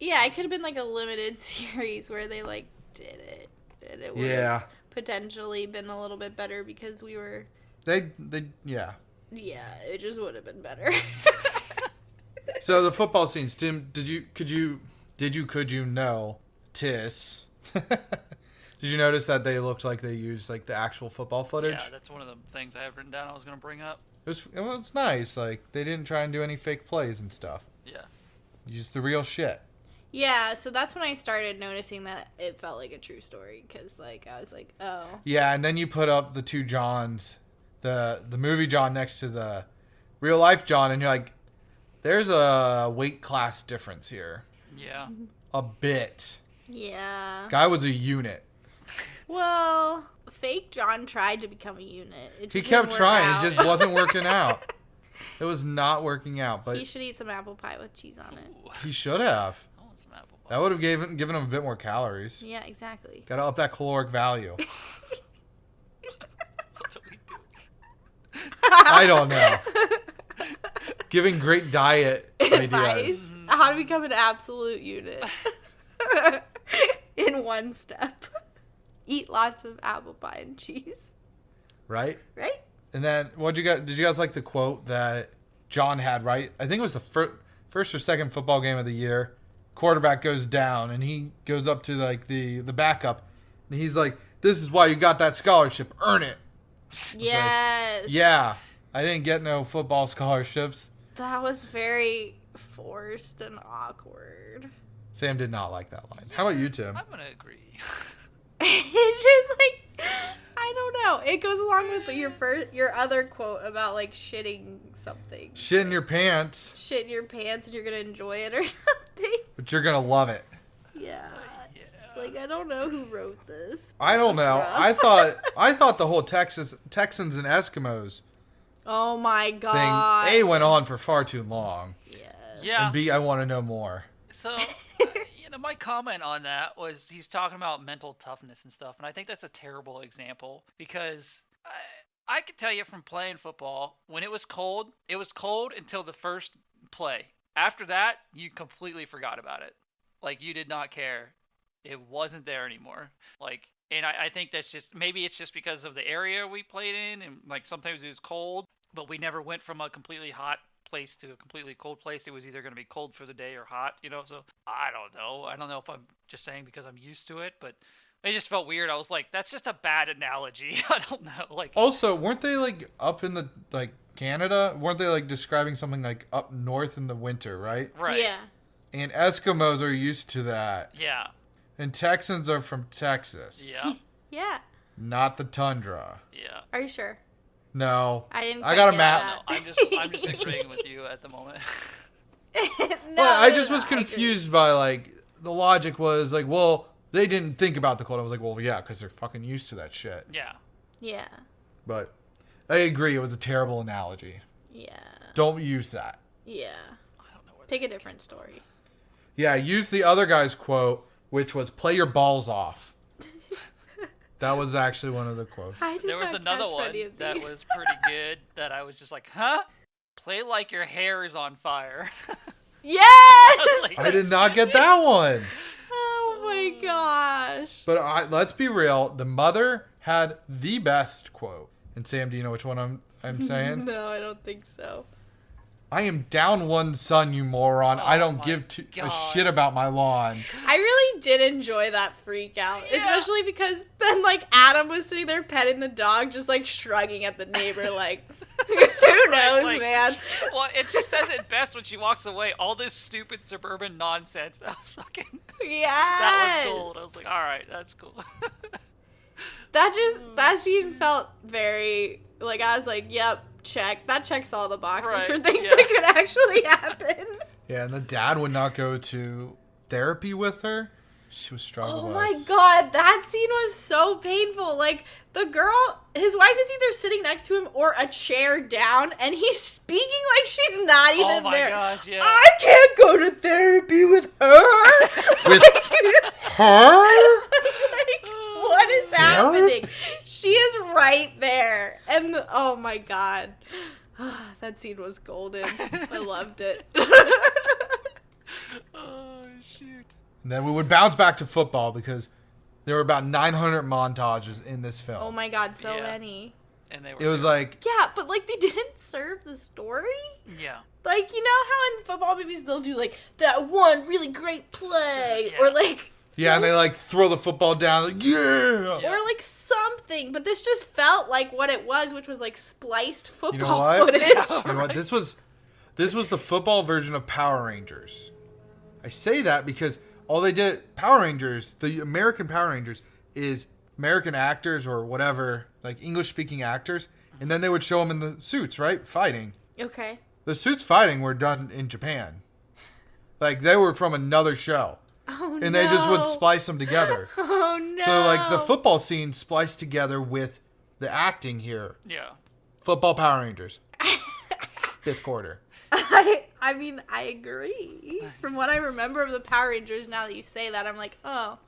Yeah, it could have been like a limited series where they like did it, and it would Yeah. have potentially been a little bit better because we were. Yeah. Yeah, it just would have been better. So the football scenes, Tim, could you know, Tiss? Did you notice that they looked like they used like the actual football footage? Yeah, that's one of the things I have written down I was going to bring up. It was nice. Like they didn't try and do any fake plays and stuff. Yeah. Used the real shit. Yeah, so that's when I started noticing that it felt like a true story because like I was like, oh. Yeah, and then you put up the two Johns, the movie John next to the real life John, and you're like, there's a weight class difference here. Yeah. A bit. Yeah. Guy was a unit. Well, fake John tried to become a unit. It He just kept didn't work trying. out. It just wasn't working out. It was not working out, but He should eat some apple pie with cheese on it. Ooh, he should have. I want some apple pie. That would have given him a bit more calories. Yeah, exactly. Got to up that caloric value. What are we doing? I don't know. Giving great diet ideas. Advice: how to become an absolute unit in one step. Eat lots of apple pie and cheese. Right? Right? And then, did you guys like the quote that John had, right? I think it was the first or second football game of the year. Quarterback goes down, and he goes up to, like, the backup. And he's like, this is why you got that scholarship. Earn it. Yes. Yeah. I didn't get no football scholarships. That was very forced and awkward. Sam did not like that line. How about you, Tim? I'm going to agree. It's just like, I don't know. It goes along with your other quote about like shitting something. Shit in your pants, Shit in your pants and you're gonna enjoy it or something. but you're going to love it. Yeah. Yeah. Like I don't know who wrote this. I don't know. Rough. I thought the whole Texans and Eskimos Oh my thing, god. A, went on for far too long. Yeah. Yeah. And B, I want to know more. So, my comment on that was he's talking about mental toughness and stuff, and I think that's a terrible example because I can tell you from playing football, when it was cold until the first play. After that, you completely forgot about it. Like, you did not care. It wasn't there anymore. Like, and I think that's just, maybe it's just because of the area we played in, and like sometimes it was cold, but we never went from a completely hot place to a completely cold place. It was either going to be cold for the day or hot, so I don't know if I'm just saying because I'm used to it, but it just felt weird. I was like, that's just a bad analogy. I don't know, like, Also, weren't they like up in the like Canada? Weren't they like describing something like up north in the winter, right? right. Yeah. And Eskimos are used to that. Yeah. And Texans are from Texas. Yeah. Yeah. Not the tundra. Yeah. Are you sure? No. I didn't. I got a quite map. No, get I'm just agreeing with you at the moment. that. No, Well, I no, just no, was I agree. confused by like the logic was like, well, they didn't think about the cold. I was like, well, yeah, because they're fucking used to that shit. Yeah. Yeah. But I agree, it was a terrible analogy. Yeah. Don't use that. Yeah. I don't know where Pick a different story. Yeah, use the other guy's quote, which was "play your balls off." That was actually one of the quotes. there was another one that was pretty good that I was just like, huh? Play like your hair is on fire. Yes! Like, I did not get that one. Oh my gosh. But let's be real. The mother had the best quote. And Sam, do you know which one I'm saying? No, I don't think so. I am down one son, you moron. I don't my give a God. shit about my lawn. I really did enjoy that freak out, Yeah. especially because then like Adam was sitting there petting the dog, just like shrugging at the neighbor, like, who knows, like- man? Well, and she says it best when she walks away. All this stupid suburban nonsense. That was fucking. Yes. That was gold. I was like, all right, that's cool. That scene felt very like I was like, yep, check. That checks all the boxes Right, for things yeah. that could actually happen. Yeah, and the dad would not go to therapy with her. She was struggling. Oh my god, that scene was so painful. Like, the girl, his wife is either sitting next to him or a chair down, and he's speaking like she's not even Oh my there. gosh, yeah. I can't go to therapy with her. With her? Like, what is happening? She is right there. And, oh my god. That scene was golden. I loved it. Oh shoot. And then we would bounce back to football because there were about 900 montages in this film. Oh my god, so Yeah. many. And they were. It was like, Yeah, but like they didn't serve the story. Yeah. Like, you know how in football movies they'll do like that one really great play Yeah. or like yeah, and they like throw the football down, like, yeah. Yeah. or like something, but this just felt like what it was, which was like spliced football what? footage. You know what? This was the football version of Power Rangers. I say that because all they did, Power Rangers, the American Power Rangers, is American actors or whatever, like English-speaking actors, and then they would show them in the suits, right? Fighting. Okay. The suits fighting were done in Japan. Like, they were from another show. Oh And they just would splice them together. Oh no. So, like, the football scene spliced together with the acting here. Yeah. Football Power Rangers. Fifth quarter. I mean, I agree. From what I remember of the Power Rangers, now that you say that, I'm like, oh.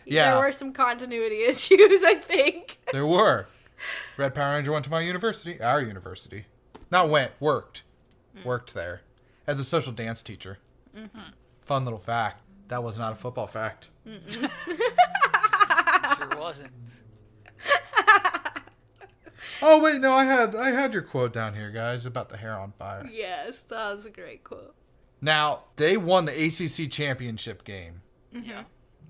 Yeah. There were some continuity issues, I think. There were. Red Power Ranger went to my university. Our university. Not went, worked. Worked there. As a social dance teacher. Fun little fact. That was not a football fact. Sure wasn't. Oh, wait, no, I had your quote down here, guys, about the hair on fire. Yes, that was a great quote. Now, they won the ACC championship game, Yeah.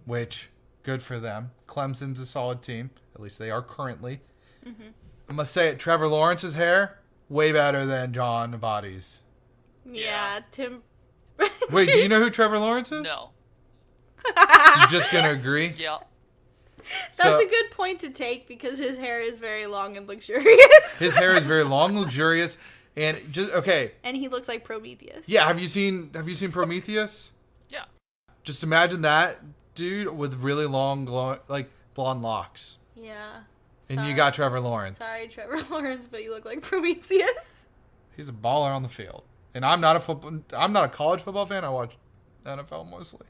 which, good for them. Clemson's a solid team. At least they are currently. I must say it, Trevor Lawrence's hair, way better than John Abadi's. Yeah, Tim. Wait, do you know who Trevor Lawrence is? No. You just gonna agree? Yeah. That's So- a good point to take because his hair is very long and luxurious. His hair is very long, luxurious, and just okay. And he looks like Prometheus. Yeah, have you seen Prometheus? Yeah. Just imagine that dude with really long, like blonde locks, Yeah. and you Sorry. got Trevor Lawrence. Sorry, Trevor Lawrence, but you look like Prometheus. He's a baller on the field, and I'm not a college football fan. I watch NFL mostly,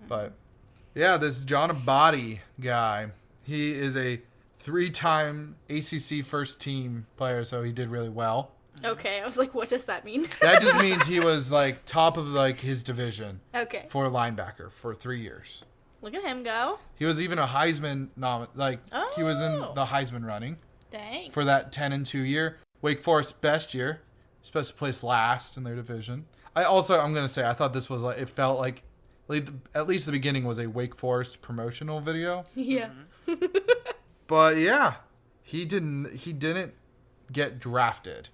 but yeah, this John Abadi guy, he is a 3-time ACC first team player, so he did really well. Okay, I was like, what does that mean? That just means he was like top of like his division Okay. for linebacker for 3 years. Look at him go. He was even a Heisman he was in Oh. the Heisman running Dang. for that 10-2 year. Wake Forest best year, supposed to place last in their division. I'm gonna say I thought this was like it felt like at least the beginning was a Wake Forest promotional video. Yeah. But yeah, he didn't get drafted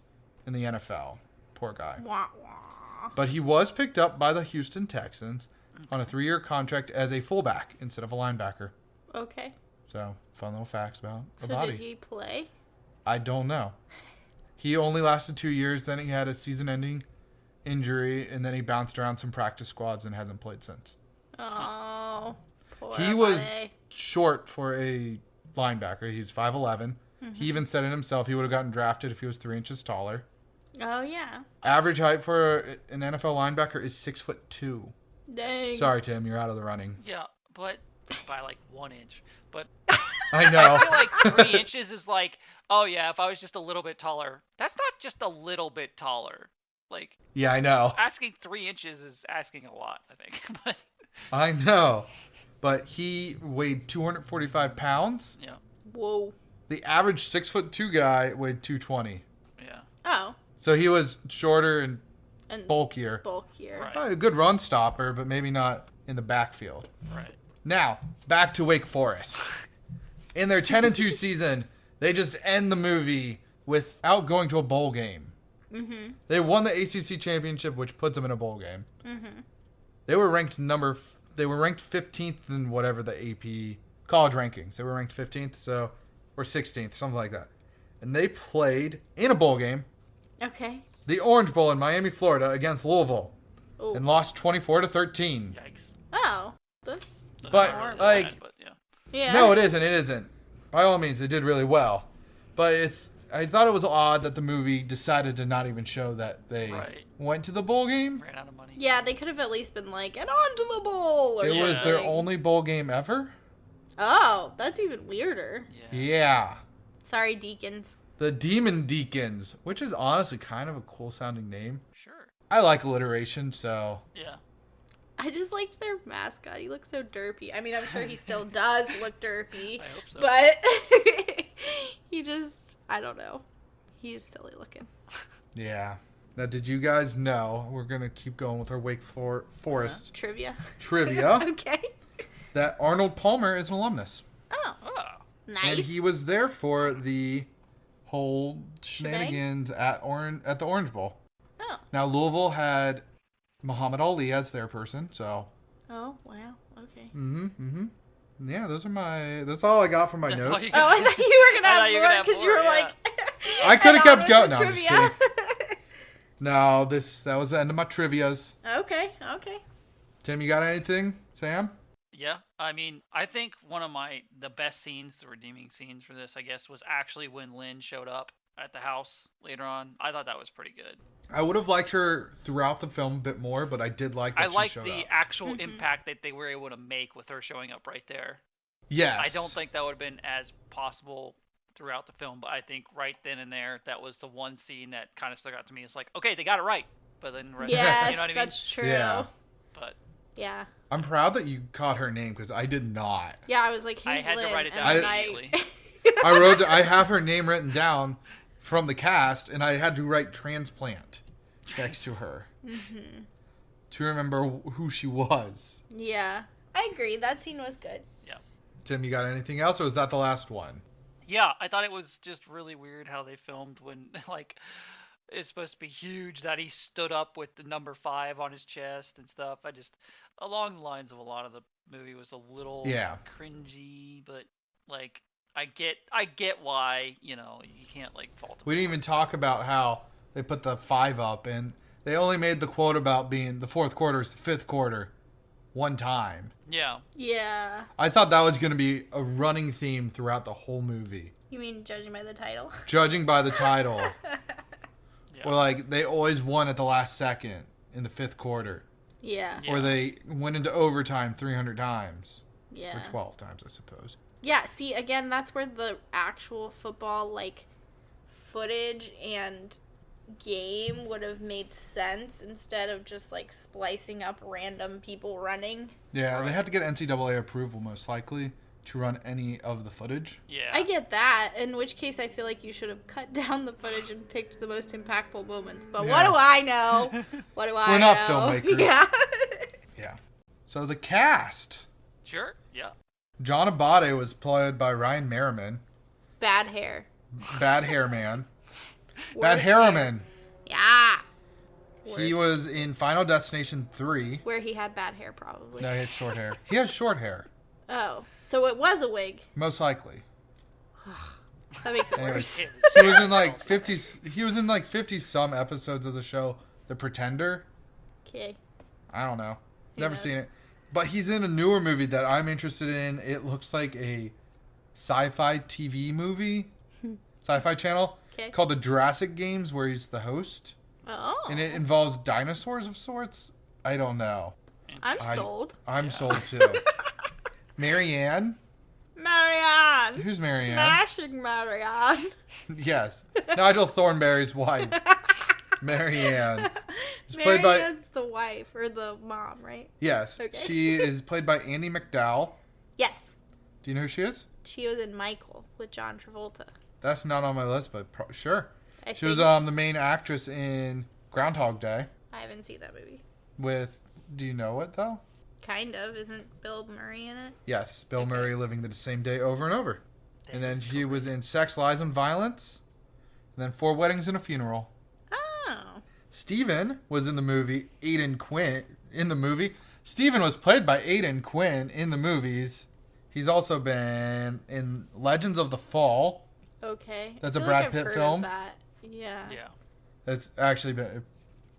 in the NFL. Poor guy. Wah, wah. But he was picked up by the Houston Texans on a 3-year contract as a fullback instead of a linebacker. Okay. So, fun little facts about So Abadi. did he play? I don't know. He only lasted 2 years, then he had a season-ending injury, and then he bounced around some practice squads and hasn't played since. Oh. Poor He was Abadi. short for a linebacker. He was 5'11", He even said it himself. He would have gotten drafted if he was 3 inches taller. Oh, yeah. Average height for an NFL linebacker is 6'2". Dang. Sorry, Tim, you're out of the running. Yeah, but by like 1 inch. But I know. I feel like 3 inches is like, oh yeah, if I was just a little bit taller. That's not just a little bit taller. Like, Yeah, I know. asking 3 inches is asking a lot, I think. But I know. But he weighed 245 pounds. yeah, Whoa. The average 6'2" guy weighed 220. yeah, Oh. So he was shorter and And bulkier. bulkier. Right. A good run stopper, but maybe not in the backfield. right. Now, back to Wake Forest. In their 10-2 season, they just end the movie without going to a bowl game. Mm-hmm. They won the ACC championship, which puts them in a bowl game. Mm-hmm. They were ranked 15th in whatever the AP college rankings. They were ranked 15th, or 16th, something like that. And they played in a bowl game, Okay. the Orange Bowl in Miami, Florida, against Louisville, Oh. and lost 24-13. Yikes. Oh. That's But, Not really like- bad, but yeah. yeah. No, it isn't. It isn't. By all means, they did really well. But I thought it was odd that the movie decided to not even show that they Right. went to the bowl game. Ran out of money. Yeah, they could have at least been like, and on to the bowl or It was something. their only bowl game ever. Oh, that's even weirder. Yeah. Yeah. Sorry, Deacons. The Demon Deacons, which is honestly kind of a cool sounding name. Sure. I like alliteration, so Yeah. I just liked their mascot. He looked so derpy. I mean, I'm sure he still does look derpy, I hope so. but he just, I don't know. He's silly looking. yeah. Now, did you guys know, we're going to keep going with our Wake Forest Trivia. trivia, Okay. that Arnold Palmer is an alumnus. Oh, Oh. nice. And he was there for the whole shenanigans at the Orange Bowl. Oh. Now, Louisville had Muhammad Ali as their person, so... Oh, wow. Okay. Yeah, that's all I got from my That's all notes. you Oh, I thought you were going to I thought have you were more gonna have because you more, were yeah. like... I could have and on kept with going. the No, I'm just trivia. kidding. No, that was the end of my trivias. Okay, okay. Tim, you got anything? Sam? Yeah, I mean, I think one of the best scenes, the redeeming scenes for this, I guess, was actually when Lynn showed up at the house later on. I thought that was pretty good. I would have liked her throughout the film a bit more, but I did like that I she like showed the up. actual impact that they were able to make with her showing up right there. Yes. I don't think that would have been as possible throughout the film, but I think right then and there, that was the one scene that kind of stuck out to me. It's like, okay, they got it right, but then Yes, you know what I mean? that's true. Yeah. But Yeah. I'm proud that you caught her name because I did not. Yeah, I was like, who's I had to Lynn? write it And down then immediately. I have her name written down from the cast, and I had to write transplant next to her to remember who she was. Yeah. I agree. That scene was good. yeah. Tim, you got anything else, or was that the last one? Yeah, I thought it was just really weird how they filmed when, like, it's supposed to be huge that he stood up with the number 5 on his chest and stuff. I just, along the lines of a lot of the movie, was a little Yeah. cringy, but, like, I get why, you can't, like, fault him. We didn't even talk about how they put the 5 up, and they only made the quote about being the fourth quarter is the fifth quarter one time. Yeah. Yeah. I thought that was going to be a running theme throughout the whole movie. You mean judging by the title? Judging by the title, Yeah. or like they always won at the last second in the fifth quarter, Yeah. Yeah. or they went into overtime 300 times, Yeah. or 12 times, I suppose. Yeah, see, again, that's where the actual football, like, footage and game would have made sense instead of just, like, splicing up random people running. Yeah, they Right. had to get NCAA approval most likely to run any of the footage. Yeah. I get that, in which case I feel like you should have cut down the footage and picked the most impactful moments. But what Yeah. do I know? What do I We're know? not filmmakers. Yeah. Yeah. So the cast. Sure. Yeah. John Abate was played by Ryan Merriman. Bad hair. Bad hair man. Worst Bad Harriman. Yeah. He was in Final Destination 3. Where he had bad hair, probably. No, he had short hair. He had short hair. Oh, so it was a wig. Most likely. That makes it Anyways, worse. he was in like 50 he was in like 50 some episodes of the show The Pretender. Okay. I don't know. Who Never knows? seen it. But he's in a newer movie that I'm interested in. It looks like a sci-fi TV movie. Sci-Fi Channel, 'Kay. called the Jurassic Games, where he's the host. Oh. And it involves dinosaurs of sorts. I don't know. I'm sold. I'm sold too. Marianne? Marianne. Who's Marianne? Smashing Marianne. Yes. Nigel Thornberry's wife. Marianne. Is played by... Marianne's the wife or the mom, right? Yes. Okay. She is played by Andie MacDowell. Yes. Do you know who she is? She was in Michael with John Travolta. That's not on my list, but sure. I She was think- the main actress in Groundhog Day I haven't seen that movie. with... Do you know it, though? Kind of. Isn't Bill Murray in it? Yes. Bill Murray living the same day over and over. And then he was in Sex, Lies, and Violence. And then 4 Weddings and a Funeral. Oh. Steven was in the movie Aidan Quinn. Steven was played by Aidan Quinn in the movies. He's also been in Legends of the Fall. Okay. That's I a feel Brad like I've Pitt heard of film? That. Yeah. Yeah. That's actually been a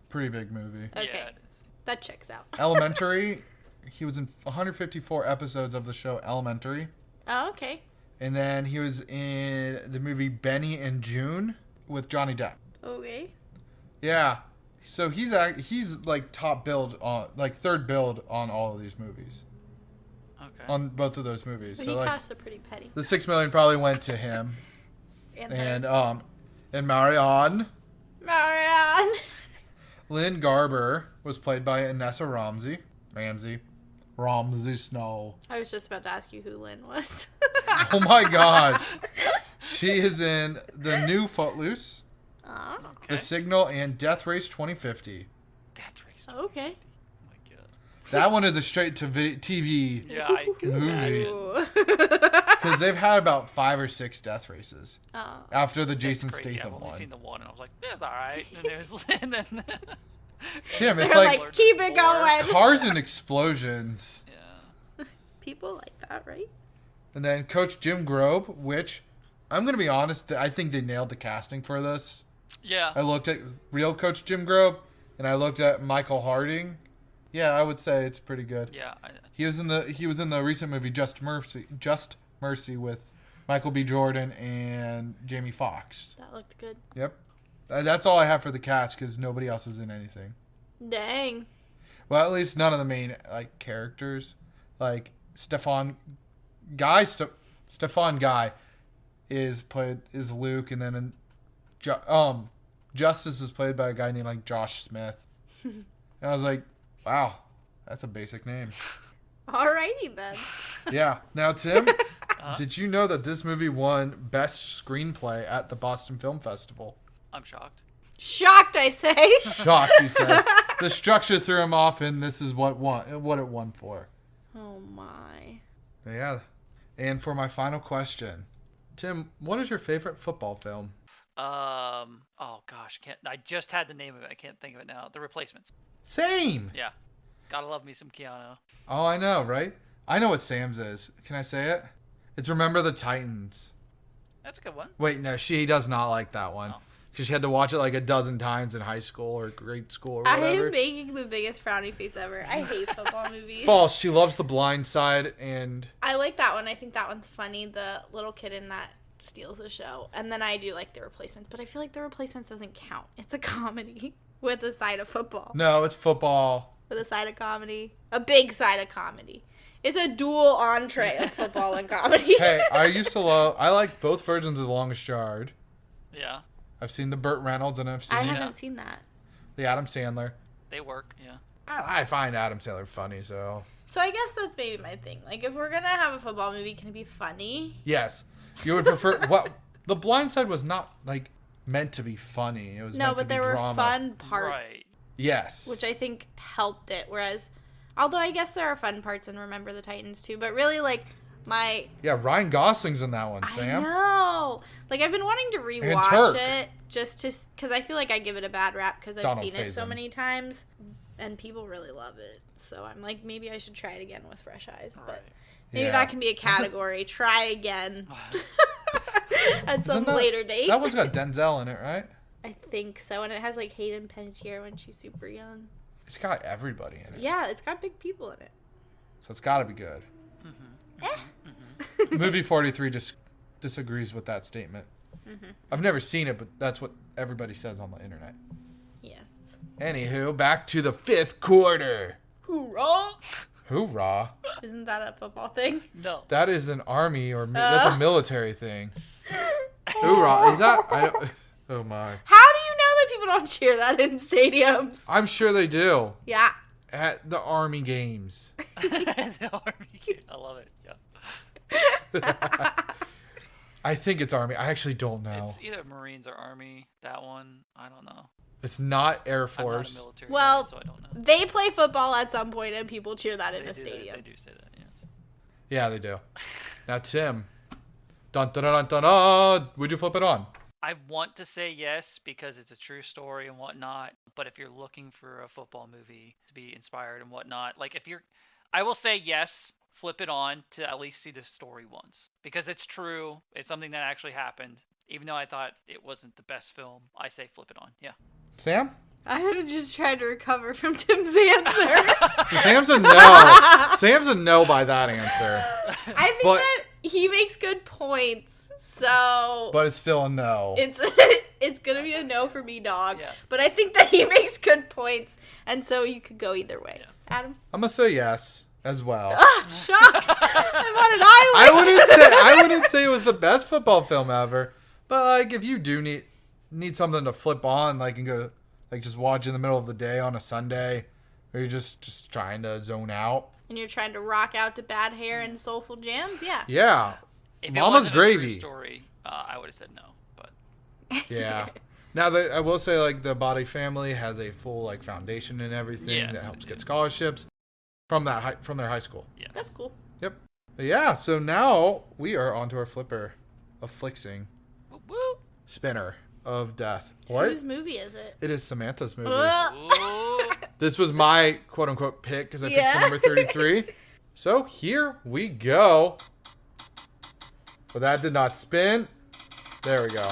pretty big movie. Okay. Yeah, it is. That checks out. Elementary. He was in 154 episodes of the show Elementary. Oh, okay. And then he was in the movie Benny and June with Johnny Depp. Okay. Yeah. So he's like top build on, like third build on all of these movies. Okay. On both of those movies. But So he like costs a pretty penny. the $6 million probably went to him. And And Marianne. Marianne. Lynn Garber was played by Anessa Ramsey Snow. I was just about to ask you who Lynn was. Oh my god. She is in the new Footloose, Aw, Okay. The Signal, and Death Race 2050. That race. okay. Oh my god. That one is a straight to TV Yeah, I can Movie. imagine. Ooh. because they've had about 5 or 6 death races Oh. after the That's Jason crazy. Statham I've only one. seen the one, and I was like, "That's all right." And there's and then Tim, it's They're like like, keep it going. cars and explosions. Yeah. People like that, right? And then Coach Jim Grobe, which I'm going to be honest, I think they nailed the casting for this. Yeah. I looked at real Coach Jim Grobe and I looked at Michael Harding. Yeah, I would say it's pretty good. Yeah. He was in the recent movie Just Mercy with Michael B. Jordan and Jamie Foxx. That looked good. Yep. That's all I have for the cast because nobody else is in anything. Dang. Well, at least none of the main like characters, like Stefan Guy is Luke, and then Justice is played by a guy named like Josh Smith. And I was like, wow, that's a basic name. Alrighty then. Yeah. Now, Tim, did you know that this movie won Best Screenplay at the Boston Film Festival? I'm shocked. Shocked, I say. Shocked, he says. The structure threw him off, and this is what it won for. Oh my. Yeah. And for my final question, Tim, what is your favorite football film? Oh gosh, I just had the name of it. I can't think of it now. The Replacements. Same. Yeah. Gotta love me some Keanu. Oh, I know, right? I know what Sam's is. Can I say it? It's Remember the Titans. That's a good one. Wait, no, she does not like that one. Oh. Because she had to watch it like a dozen times in high school or grade school or I whatever. am making the biggest frowny face ever. I hate football movies. False. She loves The Blind Side and... I like that one. I think that one's funny. The little kid in that steals the show. And then I do like The Replacements. But I feel like The Replacements doesn't count. It's a comedy with a side of football. No, it's football. With a side of comedy. A big side of comedy. It's a dual entree of football and comedy. Hey, I like both versions of The Longest Yard. Yeah. I've seen the Burt Reynolds and I've seen I haven't seen that. the Adam Sandler. They work. Yeah. I find Adam Sandler funny, so... So I guess that's maybe my thing. Like, if we're going to have a football movie, can it be funny? Yes. You would prefer... What? The Blind Side was not, like, meant to be funny. It was No, meant but to be there were drama. fun parts, Right. Yes. which I think helped it. Whereas, although I guess there are fun parts in Remember the Titans too, but really, like, Yeah, Ryan Gosling's in that one, I Sam. know. Like, I've been wanting to Turk. rewatch it just to, because I feel like I give it a bad rap because I've Donald seen it so Faison. many times, and people really love it. So I'm like, maybe I should try it again with fresh eyes. But Right. maybe Yeah. that can be a category. Try again at some Isn't that- later date. That one's got Denzel in it, right? I think so, and it has like Hayden Panettiere when she's super young. It's got everybody in it. Yeah, it's got big people in it. So it's got to be good. Eh. Movie 43 just disagrees with that statement. I've never seen it, but that's what everybody says on the internet. Yes. Anywho, back to the 5th quarter. Hoorah! Hoorah. Isn't that a football thing? No. That is an army or that's a military thing. Hoorah. Is that? I don't, oh my. How do you know that people don't cheer that in stadiums? I'm sure they do. Yeah. At the army games. The Army. I love it. Yeah. I think it's army. I actually don't know. It's either Marines or Army. That one, I don't know. It's not Air I'm not a Force. military Well, guy, so I don't know. they play football at some point and people cheer that in a They stadium. do say that. Yes. Yeah, they do. Now, Tim. Dun dun dun dun dun. Would you flip it on? I want to say yes because it's a true story and whatnot. But if you're looking for a football movie to be inspired and whatnot, like if you're, I will say yes. Flip it on to at least see the story once because it's true. It's something that actually happened. Even though I thought it wasn't the best film, I say flip it on. Yeah. Sam? I'm just trying to recover from Tim's answer. So Sam's a no. Sam's a no by that answer. I think that he makes good points, so But it's still a no. it's gonna be a no for me, dog. Yeah. But I think that he makes good points, and so you could go either way. Yeah. Adam? I'm gonna say yes as well. Shocked. I wanted Island. I wouldn't say it was the best football film ever, but like if you do need something to flip on, like and go like just watch in the middle of the day on a Sunday, or you're just trying to zone out. And you're trying to rock out to Bad Hair and Soulful Jams? Yeah. Yeah. If Mama's it wasn't Gravy. A true story, I would have said no. But Yeah. Now I will say like the Body Family has a full like foundation and everything that helps get scholarships from their high school. yeah. That's cool. Yep. But yeah. So now we are onto our flipper of flixing Woo woo. spinner of death. What? Whose movie is it? It is Samantha's movie. Ooh. This was my quote-unquote pick because I picked Yeah. the number 33. So here we go. But that did not spin. There we go.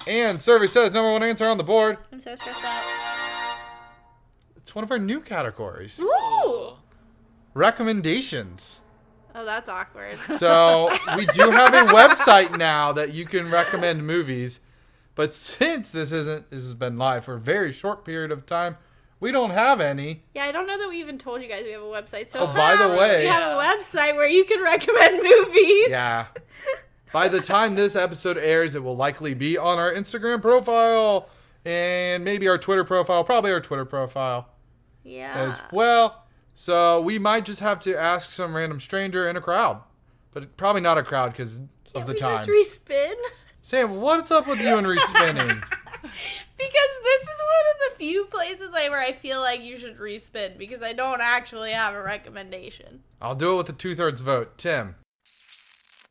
And survey says number 1 answer on the board. I'm so stressed out. It's one of our new categories. Ooh! Recommendations. Oh, that's awkward. So we do have a website now that you can recommend movies. But since this has been live for a very short period of time, we don't have any. Yeah, I don't know that we even told you guys we have a website. So Oh, by the way- we have a website where you can recommend movies. Yeah. By the time this episode airs, it will likely be on our Instagram profile and maybe our Twitter profile, probably our Twitter profile Yeah. as well. So we might just have to ask some random stranger in a crowd, but probably not a crowd because of the Can't time. we just respin? Sam, what's up with you and respinning? Because this is one of the few places where I feel like you should respin because I don't actually have a recommendation. I'll do it with a 2/3 vote. Tim.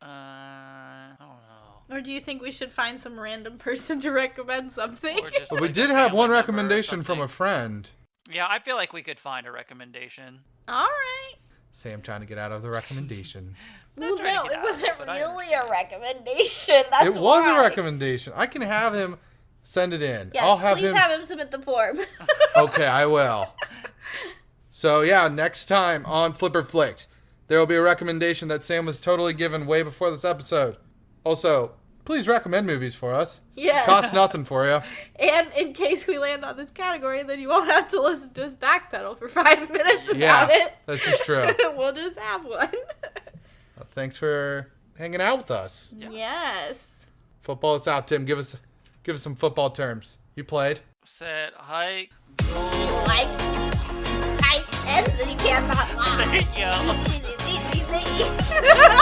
I don't know. Or do you think we should find some random person to recommend something? Or just, But we like, did a have family one member or recommendation from a something. friend. Yeah, I feel like we could find a recommendation. All right. Sam trying to get out of the recommendation. Well, trying to no, get it out, wasn't but I really a recommendation. That's It was why. a recommendation. I can have him send it in. Yes, I'll have please him. have him submit the form. Okay, I will. So yeah, next time on Flipper Flicks, there will be a recommendation that Sam was totally given way before this episode. Also, please recommend movies for us. Yes. Costs nothing for you. And in case we land on this category, then you won't have to listen to us backpedal for 5 minutes about Yeah, it. this is true. We'll just have one. Thanks for hanging out with us. Yeah. Yes. Football is out, Tim. Give us some football terms. You played. Set, hike. You like tight ends and you cannot lie. There you go. Easy.